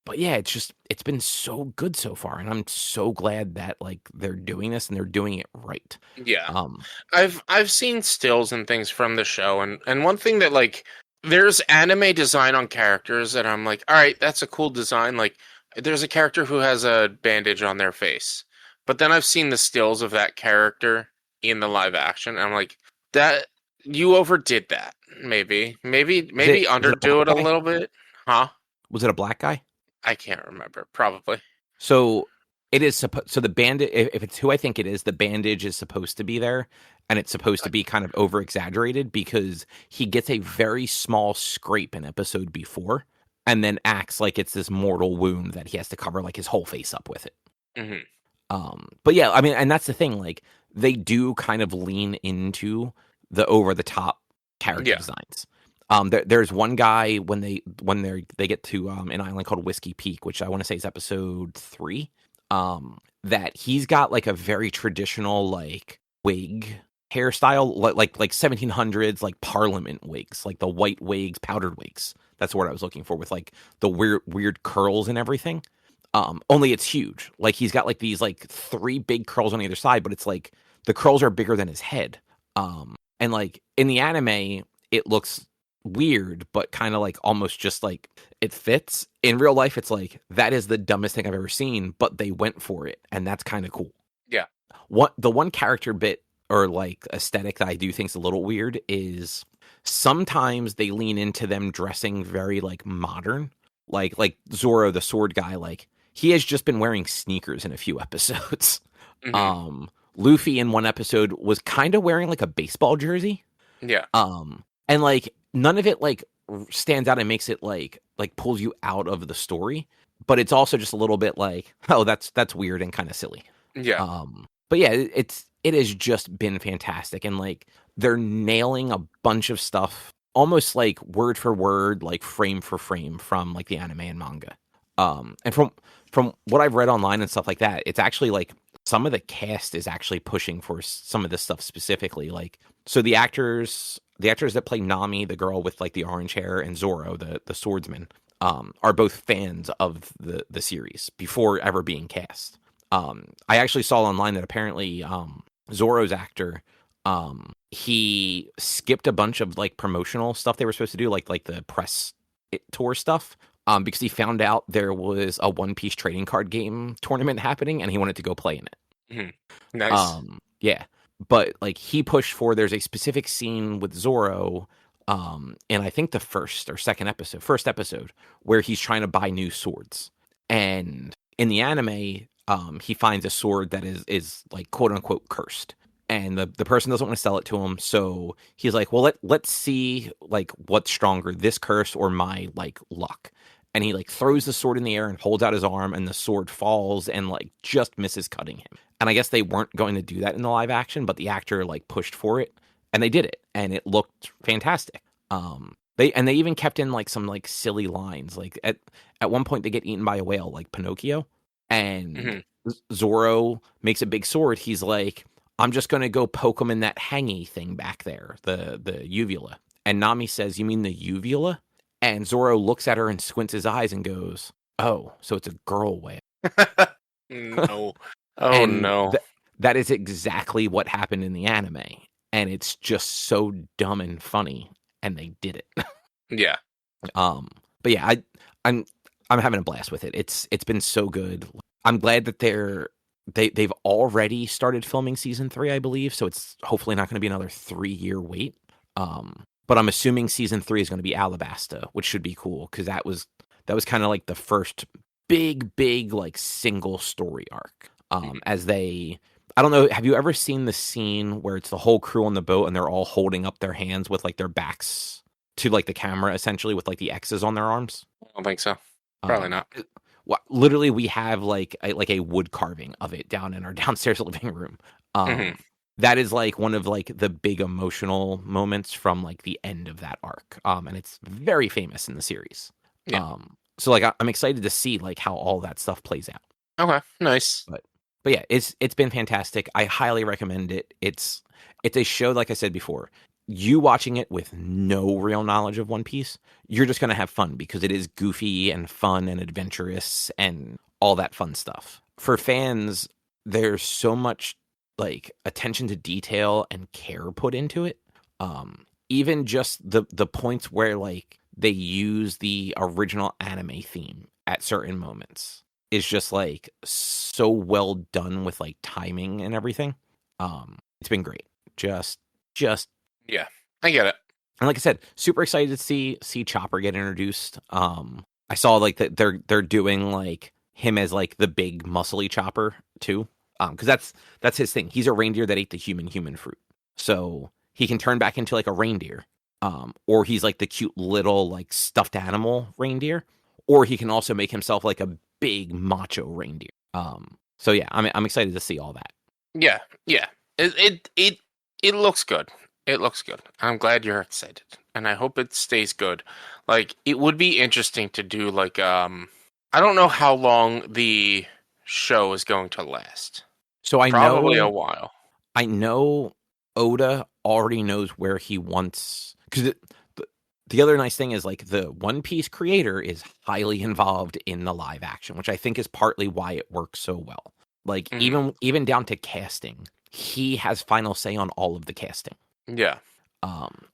But yeah, it's been so good so far, and I'm so glad that like they're doing this and they're doing it right. Yeah. I've seen stills and things from the show, and one thing that like there's anime design on characters and I'm like, all right, that's a cool design. Like there's a character who has a bandage on their face. But then I've seen the stills of that character in the live action, and I'm like, that you overdid that. Maybe underdo it a little bit. Huh? Was it a black guy? I can't remember. Probably. So it is so the bandage, if it's who I think it is, the bandage is supposed to be there, and it's supposed to be kind of over exaggerated because he gets a very small scrape in episode before, and then acts like it's this mortal wound that he has to cover like his whole face up with it. But yeah, I mean, and that's the thing, like they do kind of lean into the over the top character designs. There's one guy when they get to an island called Whiskey Peak, which I want to say is episode 3. That he's got like a very traditional like wig hairstyle, like 1700s like Parliament wigs, like the white wigs, powdered wigs. That's the word I was looking for, with like the weird curls and everything. Only it's huge. Like he's got like these like 3 big curls on either side, but it's like the curls are bigger than his head. And like in the anime, it looks weird, but kind of like almost just like it fits. In real life, it's like that is the dumbest thing I've ever seen, but they went for it, and that's kind of cool. Yeah. The one character bit or like aesthetic that I do think is a little weird is sometimes they lean into them dressing very like modern, like Zoro, the sword guy, like he has just been wearing sneakers in a few episodes. Mm-hmm. Luffy in one episode was kind of wearing like a baseball jersey. Yeah. And like none of it like stands out and makes it like pulls you out of the story, but it's also just a little bit like, oh, that's weird and kind of silly. Yeah. But yeah, it has just been fantastic, and like they're nailing a bunch of stuff almost like word for word, like frame for frame from like the anime and manga. And from what I've read online and stuff like that, it's actually like some of the cast is actually pushing for some of this stuff specifically. Like, so the actors that play Nami, the girl with like the orange hair, and Zoro, the swordsman, are both fans of the series before ever being cast. I actually saw online that apparently Zoro's actor, he skipped a bunch of like promotional stuff they were supposed to do, like the press tour stuff, because he found out there was a One Piece trading card game tournament happening, and he wanted to go play in it. Mm-hmm. Nice. Yeah, but like he pushed for, there's a specific scene with Zoro, in I think the first episode, where he's trying to buy new swords, and in the anime, he finds a sword that is like quote unquote cursed, and the person doesn't want to sell it to him, so he's like, well, let's see like what's stronger, this curse or my like luck. And he like throws the sword in the air and holds out his arm, and the sword falls and like just misses cutting him. And I guess they weren't going to do that in the live action, but the actor like pushed for it, and they did it, and it looked fantastic. They even kept in like some like silly lines, like at one point they get eaten by a whale, like Pinocchio, and Mm-hmm. Zoro makes a big sword. He's like, I'm just going to go poke him in that hangy thing back there, the uvula. And Nami says, you mean the uvula? And Zoro looks at her and squints his eyes and goes, oh, so it's a girl whale. No. Oh, And no. that is exactly what happened in the anime. And it's just so dumb and funny. And they did it. Yeah. But yeah, I'm having a blast with it. It's been so good. I'm glad that they've already started filming season 3, I believe. So it's hopefully not going to be another 3-year wait. But I'm assuming season 3 is going to be Alabasta, which should be cool, because that was kind of like the first big like single story arc. I don't know, have you ever seen the scene where it's the whole crew on the boat and they're all holding up their hands with like their backs to like the camera, essentially, with like the X's on their arms? I don't think so. Probably not. Well, literally, we have like a wood carving of it down in our downstairs living room. Mm-hmm. That is like one of like the big emotional moments from like the end of that arc. And it's very famous in the series. Yeah. So like I'm excited to see like how all that stuff plays out. Okay. Nice. But yeah, it's been fantastic. I highly recommend it. It's a show, like I said before, you watching it with no real knowledge of One Piece, you're just going to have fun because it is goofy and fun and adventurous and all that fun stuff. For fans, there's so much like attention to detail and care put into it. Even just the points where like they use the original anime theme at certain moments is just like so well done with like timing and everything. It's been great. Just Yeah, I get it. And like I said, super excited to see Chopper get introduced. I saw like that they're doing like him as like the big muscly Chopper too. Because that's his thing. He's a reindeer that ate the human fruit, so he can turn back into like a reindeer. Or he's like the cute little like stuffed animal reindeer, or he can also make himself like a big macho reindeer. So yeah, I'm excited to see all that. Yeah. It looks good. It looks good. I'm glad you're excited, and I hope it stays good. Like, it would be interesting to do like I don't know how long the show is going to last. So Probably a while. I know Oda already knows where he wants, because the other nice thing is like the One Piece creator is highly involved in the live action, which I think is partly why it works so well. Like Hmm. even down to casting, he has final say on all of the casting. Yeah.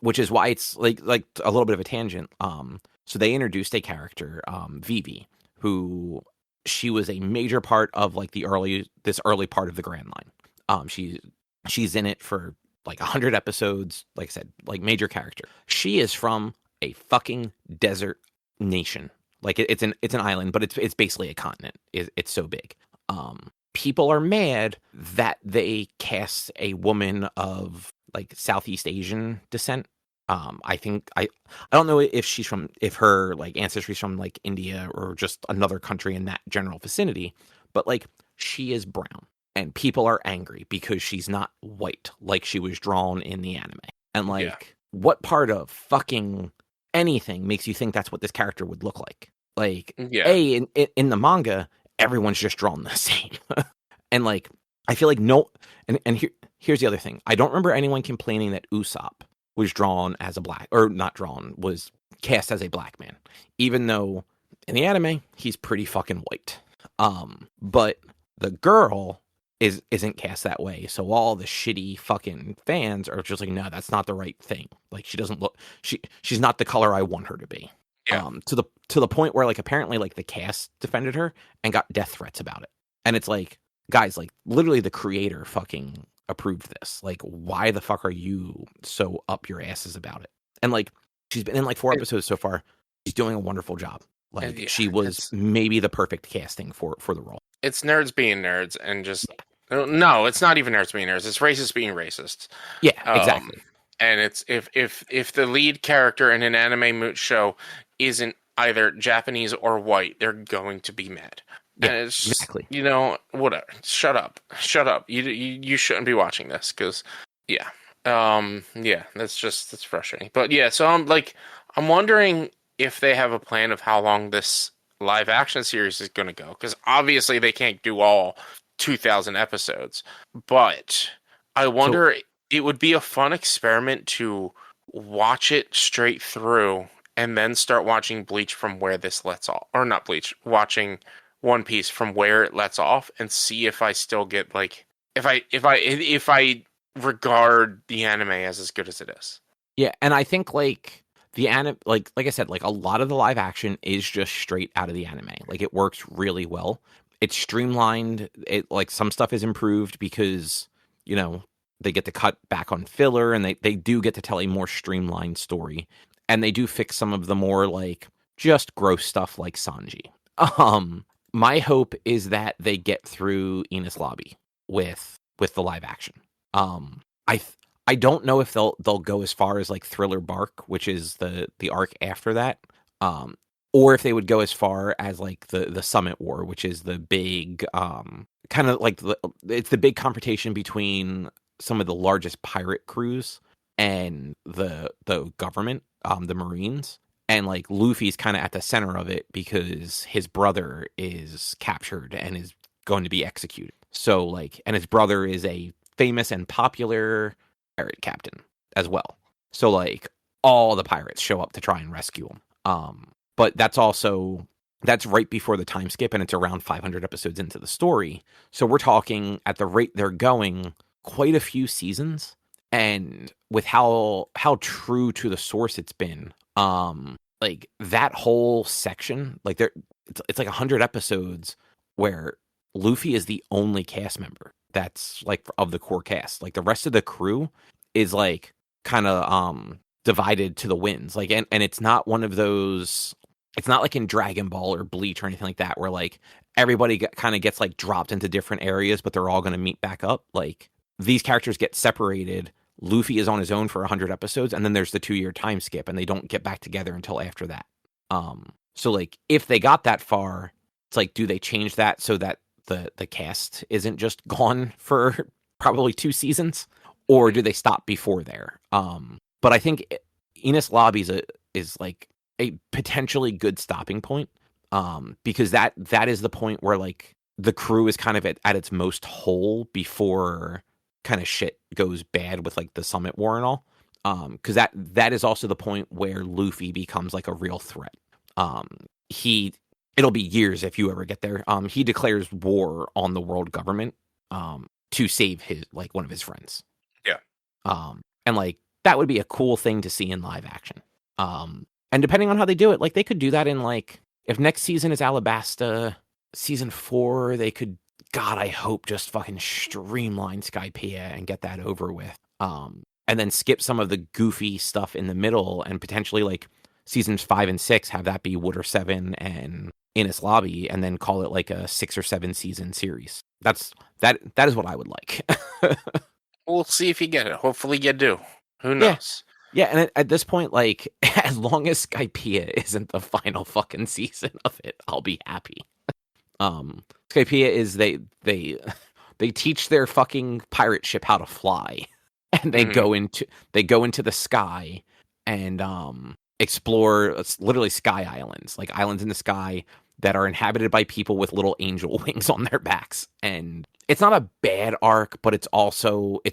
Which is why it's like a little bit of a tangent. So they introduced a character, Vivi, who she was a major part of like this early part of the Grand Line. She's in it for like 100 episodes. Like I said, like major character. She is from a fucking desert nation. Like it's an island, but it's basically a continent. It's so big. People are mad that they cast a woman of like Southeast Asian descent. I think I don't know if her like ancestry's from like India or just another country in that general vicinity, but like she is brown and people are angry because she's not white like she was drawn in the anime. And Yeah. like what part of fucking anything makes you think that's what this character would look like? Like Yeah. in the manga, everyone's just drawn the same. And like I feel like no and here's the other thing. I don't remember anyone complaining that Usopp was drawn as a black, or not drawn, was cast as a black man, even though in the anime he's pretty fucking white. But the girl isn't cast that way, so all the shitty fucking fans are just like, no, that's not the right thing. Like she doesn't look, she's not the color I want her to be. Yeah. To the point where like apparently like the cast defended her and got death threats about it, and it's like, guys, like literally the creator fucking approved this. Like, why the fuck are you so up your asses about it? And like, she's been in like 4 episodes so far. She's doing a wonderful job. Like, Yeah, she was maybe the perfect casting for the role. it's nerds being nerds and just no, it's not even nerds being nerds. It's racist being racist. Yeah, Um, exactly. and it's if the lead character in an anime moot show isn't either Japanese or white, they're going to be mad. Yeah, And it's just, exactly. whatever. Shut up, shut up. You shouldn't be watching this because yeah, yeah, that's frustrating. But yeah, so I'm wondering if they have a plan of how long this live action series is going to go because obviously they can't do all 2,000 episodes, but I So, wonder it would be a fun experiment to watch it straight through and then start watching Bleach from where this lets off, or not Bleach, watching One Piece from where it lets off and see if I still get like if I regard the anime as good as it is. yeah, and I think like the anime, like I said, like a lot of the live action is just straight out of the anime. Like it works really well. It's streamlined. It like some stuff is improved because you know they get to cut back on filler and they do get to tell a more streamlined story, and they do fix some of the more like just gross stuff like Sanji. My hope is that they get through Enos Lobby with the live action. I I don't know if they'll go as far as like Thriller Bark, which is the arc after that, or if they would go as far as like the Summit War, which is the big kind of like it's the big confrontation between some of the largest pirate crews and the government, the Marines, and like Luffy's kind of at the center of it because his brother is captured and is going to be executed. So like, and his brother is a famous and popular pirate captain as well. So like all the pirates show up to try and rescue him. But that's right before the time skip and it's around 500 episodes into the story. So we're talking at the rate they're going quite a few seasons, and with how true to the source it's been, like that whole section, like it's like 100 episodes where Luffy is the only cast member that's like of the core cast. Like the rest of the crew is like kind of divided to the winds. Like and it's not one of those, it's not like in Dragon Ball or Bleach or anything like that where like everybody kind of gets like dropped into different areas but they're all going to meet back up. Like these characters get separated. Luffy is on his own for 100 episodes and then there's the 2-year time skip and they don't get back together until after that. So like if they got that far, it's like, do they change that so that the cast isn't just gone for probably 2 seasons, or do they stop before there? But I think Enos Lobby is like a potentially good stopping point, because that is the point where like the crew is kind of at its most whole before kind of shit goes bad with like the Summit War and all. Because that is also the point where Luffy becomes like a real threat. It'll be years if you ever get there. He declares war on the world government, to save his like one of his friends. Yeah. And like that would be a cool thing to see in live action. And depending on how they do it, like they could do that in like, if next season is Alabasta, season 4, they could, God, I hope just fucking streamline Skypiea and get that over with. And then skip some of the goofy stuff in the middle and potentially like seasons 5 and 6 have that be Water 7 and Ines Lobby, and then call it like a 6 or 7 season series. That is what I would like. We'll see if you get it. Hopefully you do. Who knows? Yeah, and at this point, like, as long as Skypiea isn't the final fucking season of it, I'll be happy. Skypiea is they teach their fucking pirate ship how to fly, and they go into the sky and explore literally sky islands, like islands in the sky that are inhabited by people with little angel wings on their backs. And it's not a bad arc, but it's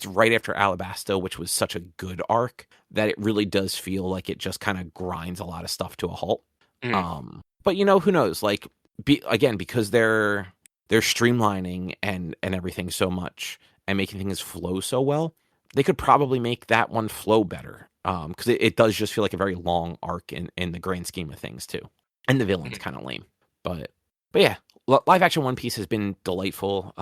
right after Alabasta, which was such a good arc that it really does feel like it just kind of grinds a lot of stuff to a halt. But who knows? Like, because they're streamlining and everything so much and making things flow so well, they could probably make that one flow better. Because it does just feel like a very long arc in the grand scheme of things too. And the villain's kind of lame. But yeah, live action One Piece has been delightful.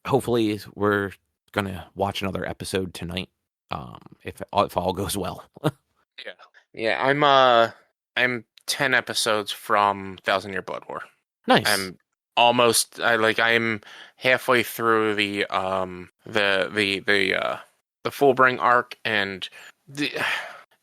Hopefully we're gonna watch another episode tonight. If all goes well. Yeah. I'm 10 episodes from Thousand Year Blood War. Nice. I'm halfway through the Fullbring arc, and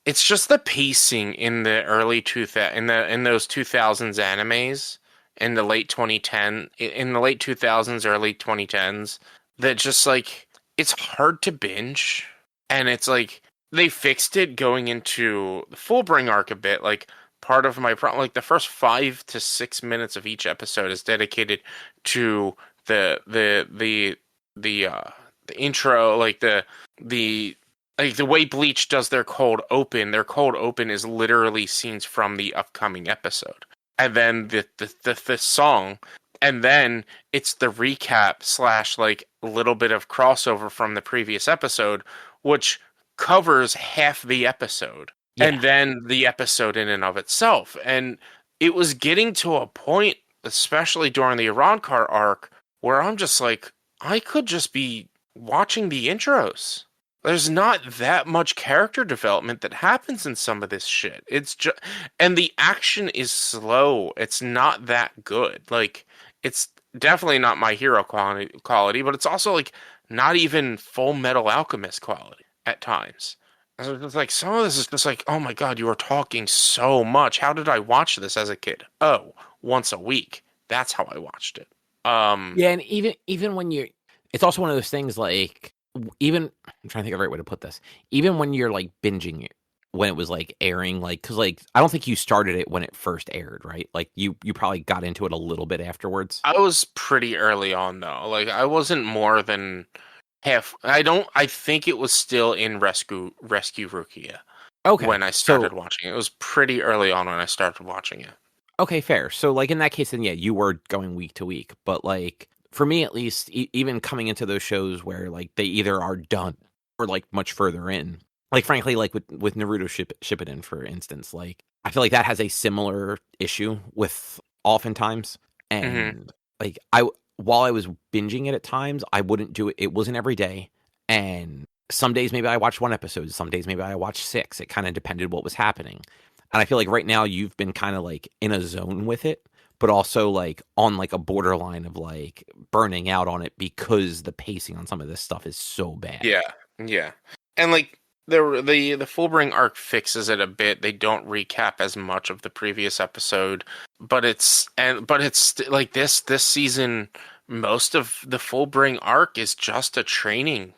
it's just the pacing in the early 2000 in those 2000s animes in the late 2000s, early 2010s, that just like it's hard to binge. And it's like they fixed it going into the Fullbring arc a bit. Like, part of my problem, like the first 5 to 6 minutes of each episode is dedicated to the intro, like the way Bleach does their cold open. Their cold open is literally scenes from the upcoming episode, and then the song, and then it's the recap / like a little bit of crossover from the previous episode, which covers half the episode, and then the episode in and of itself. And it was getting to a point, especially during the Ironclar arc, where I'm just like, I could just be watching the intros. There's not that much character development that happens in some of this shit. It's just, and the action is slow. It's not that good. Like, it's definitely not My Hero quality, but it's also like not even Full Metal Alchemist quality at times. It's like some of this is just like, oh my god, you are talking so much. How did I watch this as a kid? Oh, once a week. That's how I watched it. Yeah, and even when it's also one of those things like, even, I'm trying to think of the right way to put this. Even when you're like binging it, when it was like airing, like, because like I don't think you started it when it first aired, right? Like you probably got into it a little bit afterwards. I was pretty early on though. Like, I wasn't more than half. I think it was still in Rescue Rukia. Okay. When I started watching it. It was pretty early on when I started watching it. Okay, fair. So like in that case, then yeah, you were going week to week. But like for me at least, even coming into those shows where like they either are done or like much further in, like frankly, like with Naruto Shippuden, for instance, like I feel like that has a similar issue with oftentimes. And like while I was binging it at times, I wouldn't do it. It wasn't every day. And some days maybe I watched 1 episode. Some days maybe I watched 6. It kind of depended what was happening. And I feel like right now you've been kind of like in a zone with it, but also like on like a borderline of like burning out on it because the pacing on some of this stuff is so bad. Yeah. And like the Fullbring arc fixes it a bit. They don't recap as much of the previous episode, but it's like this season, most of the Fullbring arc is just a training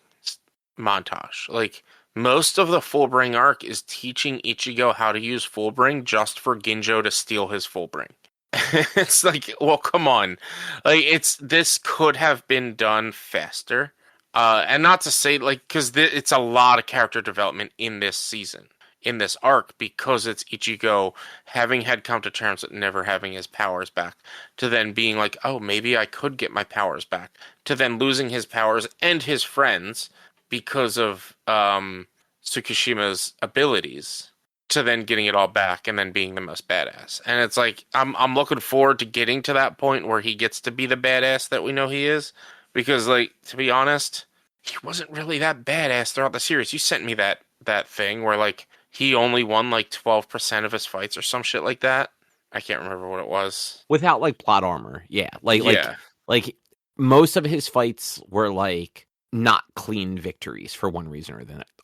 montage. Like most of the Fullbring arc is teaching Ichigo how to use Fullbring just for Ginjo to steal his Fullbring. It's like, well, come on. Like this could have been done faster. And not to say like because it's a lot of character development in this season, in this arc, because it's Ichigo having had come to terms with never having his powers back, to then being like, oh, maybe I could get my powers back, to then losing his powers and his friends because of Tsukishima's abilities, to then getting it all back and then being the most badass. And it's like I'm looking forward to getting to that point where he gets to be the badass that we know he is. Because like to be honest, he wasn't really that badass throughout the series. You sent me that thing where like he only won like 12% of his fights or some shit like that. I can't remember what it was. Without like plot armor. Yeah. Yeah. Like most of his fights were like not clean victories for one reason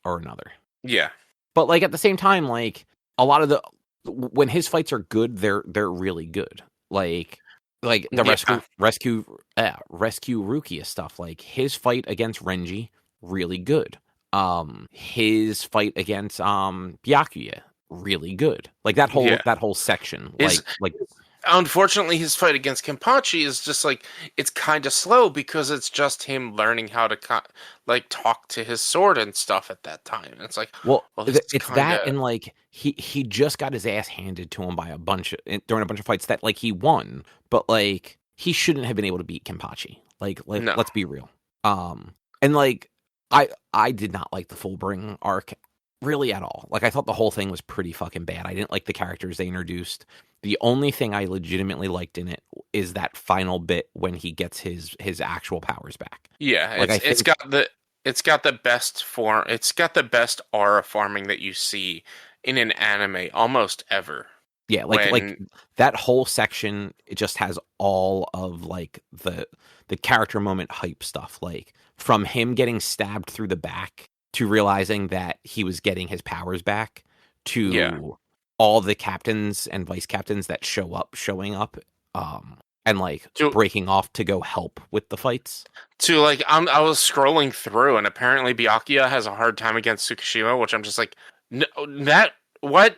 or another. Yeah. But like at the same time, like a lot of when his fights are good, they're really good. Like the rescue Rukia stuff. Like his fight against Renji, really good. His fight against Byakuya, really good. Like that whole section. Like unfortunately, his fight against Kenpachi is just like it's kind of slow because it's just him learning how to like talk to his sword and stuff at that time. And it's like, well it's that, and like he just got his ass handed to him by during a bunch of fights that like he won, but like he shouldn't have been able to beat Kenpachi. Like no. Let's be real. And like I did not like the Fullbring arc really at all. Like I thought the whole thing was pretty fucking bad. I didn't like the characters they introduced. The only thing I legitimately liked in it is that final bit when he gets his actual powers back. Yeah, like it's got the best form. It's got the best aura farming that you see in an anime almost ever. Yeah, like that whole section, it just has all of like the character moment hype stuff. Like from him getting stabbed through the back to realizing that he was getting his powers back to all the captains and vice captains that showing up, and like breaking off to go help with the fights. To like, I was scrolling through, and apparently Byakuya has a hard time against Tsukishima, which I'm just like, no, that what?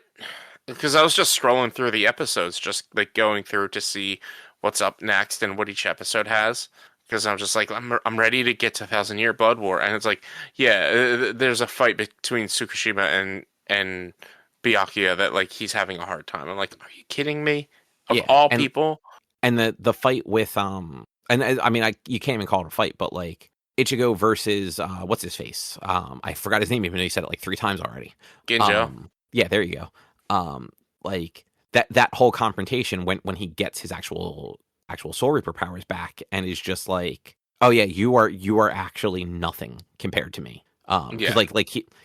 Because I was just scrolling through the episodes, just like going through to see what's up next and what each episode has. Because I'm just like, I'm ready to get to 1,000-Year Blood War, and it's like, yeah, there's a fight between Tsukishima and Byakuya that like he's having a hard time. I'm like, are you kidding me? Of all people. And the fight with and I mean you can't even call it a fight, but like Ichigo versus what's his face? I forgot his name even though he said it like 3 times already. Ginjo. Yeah, there you go. Like that whole confrontation when he gets his actual Soul Reaper powers back and is just like, oh yeah, you are actually nothing compared to me. Because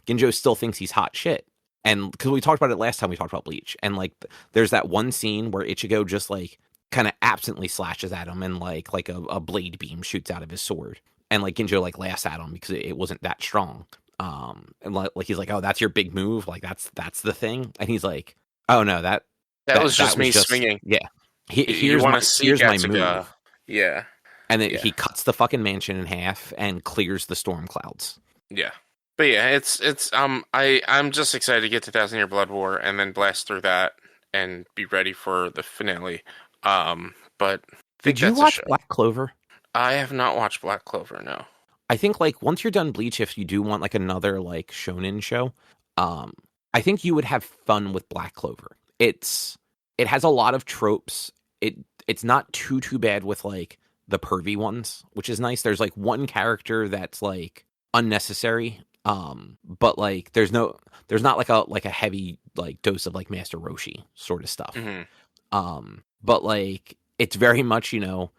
Ginjo still thinks he's hot shit. And because we talked about it last time we talked about Bleach, and like there's that one scene where Ichigo just like kind of absently slashes at him, and like a blade beam shoots out of his sword, and like Ginjo like laughs at him because it wasn't that strong. And like he's like, oh, that's your big move, like that's the thing, and he's like, oh no, that was just me swinging. Yeah, here's my move. Yeah, and then he cuts the fucking mansion in half and clears the storm clouds. Yeah. But yeah, it's I'm just excited to get to 1,000-Year Blood War and then blast through that and be ready for the finale. But did you watch Black Clover? I have not watched Black Clover, no. I think like once you're done Bleach, if you do want like another like shonen show, I think you would have fun with Black Clover. It has a lot of tropes. It's not too bad with like the pervy ones, which is nice. There's like one character that's like unnecessary. But like there's not like a heavy like dose of like Master Roshi sort of stuff. Mm-hmm. But like it's very much, you know,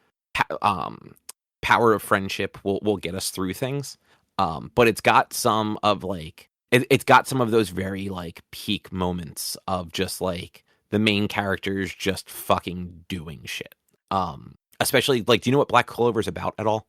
power of friendship will get us through things. But it's got some of like it's got some of those very like peak moments of just like the main characters just fucking doing shit. Especially like, do you know what Black Clover is about at all?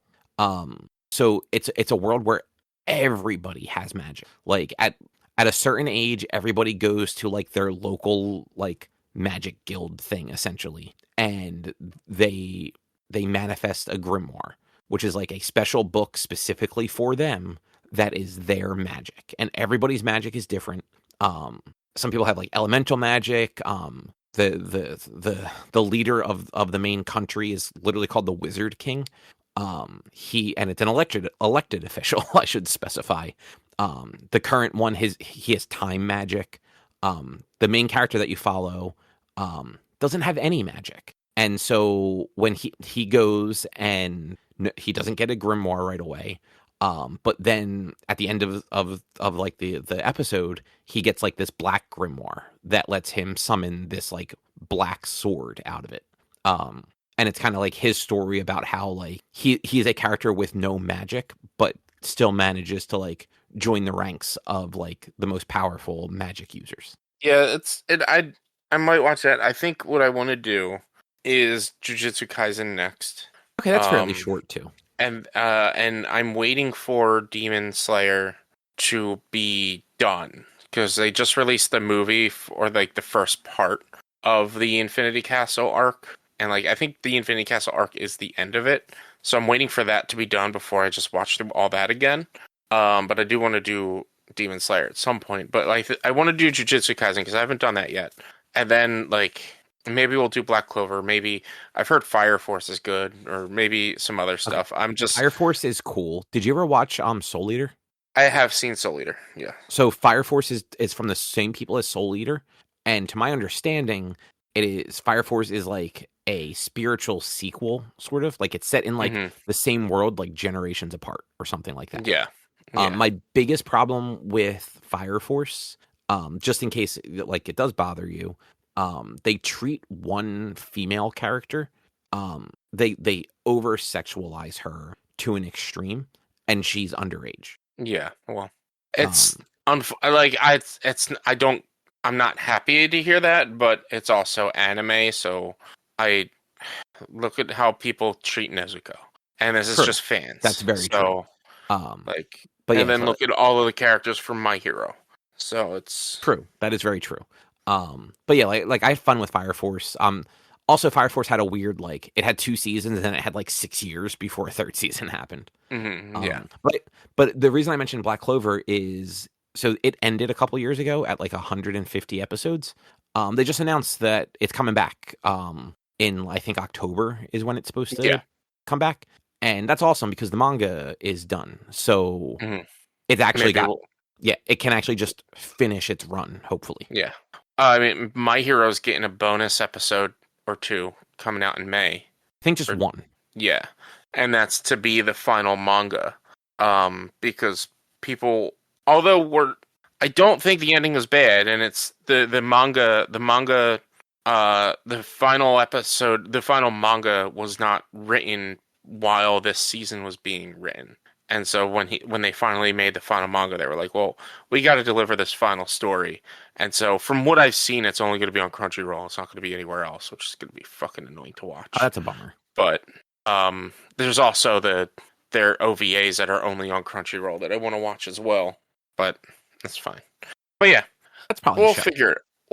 So it's a world where everybody has magic. Like at a certain age, everybody goes to like their local like magic guild thing essentially, and they manifest a grimoire, which is like a special book specifically for them that is their magic, and everybody's magic is different. Some people have like elemental magic. The leader of the main country is literally called the Wizard King. And it's an elected official, I should specify. The current one, he has time magic. The main character that you follow doesn't have any magic, and so when he goes and he doesn't get a grimoire right away. But then at the end of like the episode, he gets like this black grimoire that lets him summon this like black sword out of it. And it's kind of like his story about how like he's a character with no magic, but still manages to like join the ranks of like the most powerful magic users. Yeah, I might watch that. I think what I want to do is Jujutsu Kaisen next. Okay, that's fairly short too. And I'm waiting for Demon Slayer to be done because they just released the movie or like the first part of the Infinity Castle arc, and like I think the Infinity Castle arc is the end of it. So I'm waiting for that to be done before I just watch through all that again. But I do want to do Demon Slayer at some point. But like I want to do Jujutsu Kaisen because I haven't done that yet. And then like maybe we'll do Black Clover. Maybe I've heard Fire Force is good, or maybe some other stuff. Okay. Fire Force is cool. Did you ever watch Soul Eater? I have seen Soul Eater. Yeah. So Fire Force is from the same people as Soul Eater, and to my understanding, Fire Force is like a spiritual sequel, sort of like it's set in like the same world, like generations apart or something like that. Yeah. My biggest problem with Fire Force, just in case like it does bother you, they treat one female character, they over sexualize her to an extreme, and she's underage. Yeah, well, it's I'm not happy to hear that, but it's also anime, so I look at how people treat Nezuko, and this is just fans. That's very true. Look at all of the characters from My Hero. So it's true. That is very true. But yeah, like I had fun with Fire Force. Also, Fire Force had a weird like it had 2 seasons, and then it had like 6 years before a 3rd season happened. Yeah. But the reason I mentioned Black Clover is so it ended a couple years ago at like 150 episodes. They just announced that it's coming back. In I think October is when it's supposed to come back, and that's awesome because the manga is done. So it's actually it can actually just finish its run, hopefully. Yeah. I mean, My Hero's getting a bonus episode or 2 coming out in May. I think just 1. Yeah. And that's to be the final manga. Because people, although I don't think the ending was bad, and it's the manga, the final episode, the final manga was not written while this season was being written. And so when they finally made the final manga, they were like, well, we got to deliver this final story. And so from what I've seen, it's only going to be on Crunchyroll. It's not going to be anywhere else, which is going to be fucking annoying to watch. Oh, that's a bummer. But there's also their OVAs that are only on Crunchyroll that I want to watch as well. But that's fine. But yeah, that's probably we'll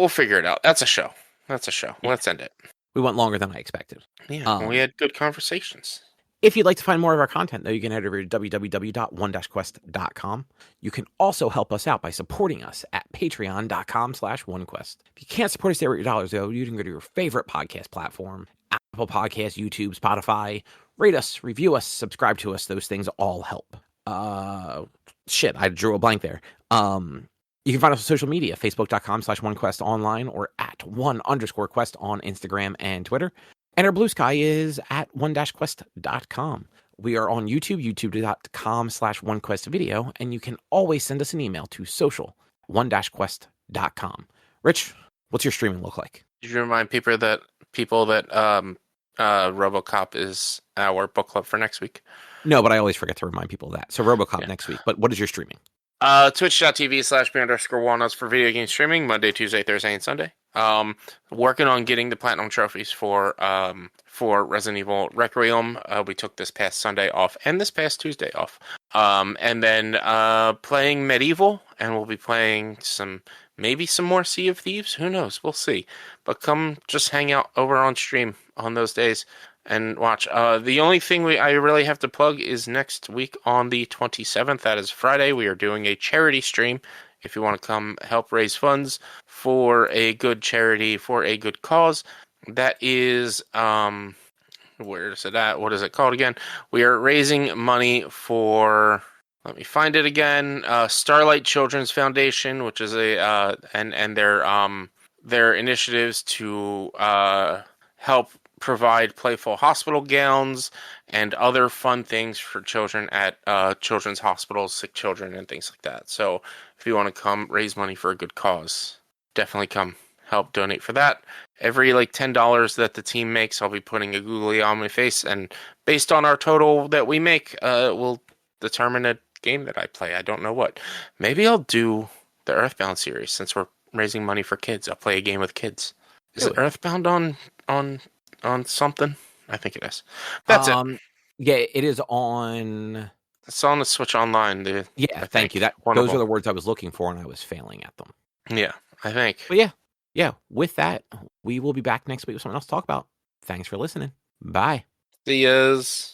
figure it out. That's a show. Yeah. Let's end it. We went longer than I expected. Yeah, we had good conversations. If you'd like to find more of our content, though, you can head over to www.one-quest.com. You can also help us out by supporting us at patreon.com/onequest. If you can't support us there with your dollars, though, you can go to your favorite podcast platform, Apple Podcasts, YouTube, Spotify. Rate us, review us, subscribe to us. Those things all help. Shit, I drew a blank there. You can find us on social media, facebook.com/onequestonline or at @1_quest on Instagram and Twitter. And our Blue Sky is at one-quest.com. We are on YouTube, youtube.com/onequestvideo, and you can always send us an email to social@one-quest.com. Rich, what's your streaming look like? Did you remind people that Robocop is our book club for next week? No, but I always forget to remind people of that. So Robocop next week. But what is your streaming? Twitch.tv/me_walnuts for video game streaming, Monday, Tuesday, Thursday, and Sunday. Working on getting the platinum trophies for Resident Evil Requiem. We took this past Sunday off and this past Tuesday off. And then playing Medieval, and we'll be playing maybe some more Sea of Thieves. Who knows? We'll see. But come just hang out over on stream on those days. and watch. The only thing I really have to plug is next week on the 27th. That is Friday. We are doing a charity stream. If you want to come help raise funds for a good charity, for a good cause, that is, where is it at? What is it called again? We are raising money for, let me find it again, Starlight Children's Foundation, which is and their initiatives to help provide playful hospital gowns and other fun things for children at children's hospitals, sick children, and things like that. So if you want to come raise money for a good cause, definitely come help donate for that. Every like $10 that the team makes, I'll be putting a googly on my face, and based on our total that we make, we'll determine a game that I play. I don't know what. Maybe I'll do the Earthbound series since we're raising money for kids. I'll play a game with kids. Is it Earthbound on something? I think it is. That's it. Yeah, it is on. It's on the Switch Online. Yeah, thank you. Those are the words I was looking for, and I was failing at them. Yeah, I think. But yeah. With that, we will be back next week with something else to talk about. Thanks for listening. Bye. See yas.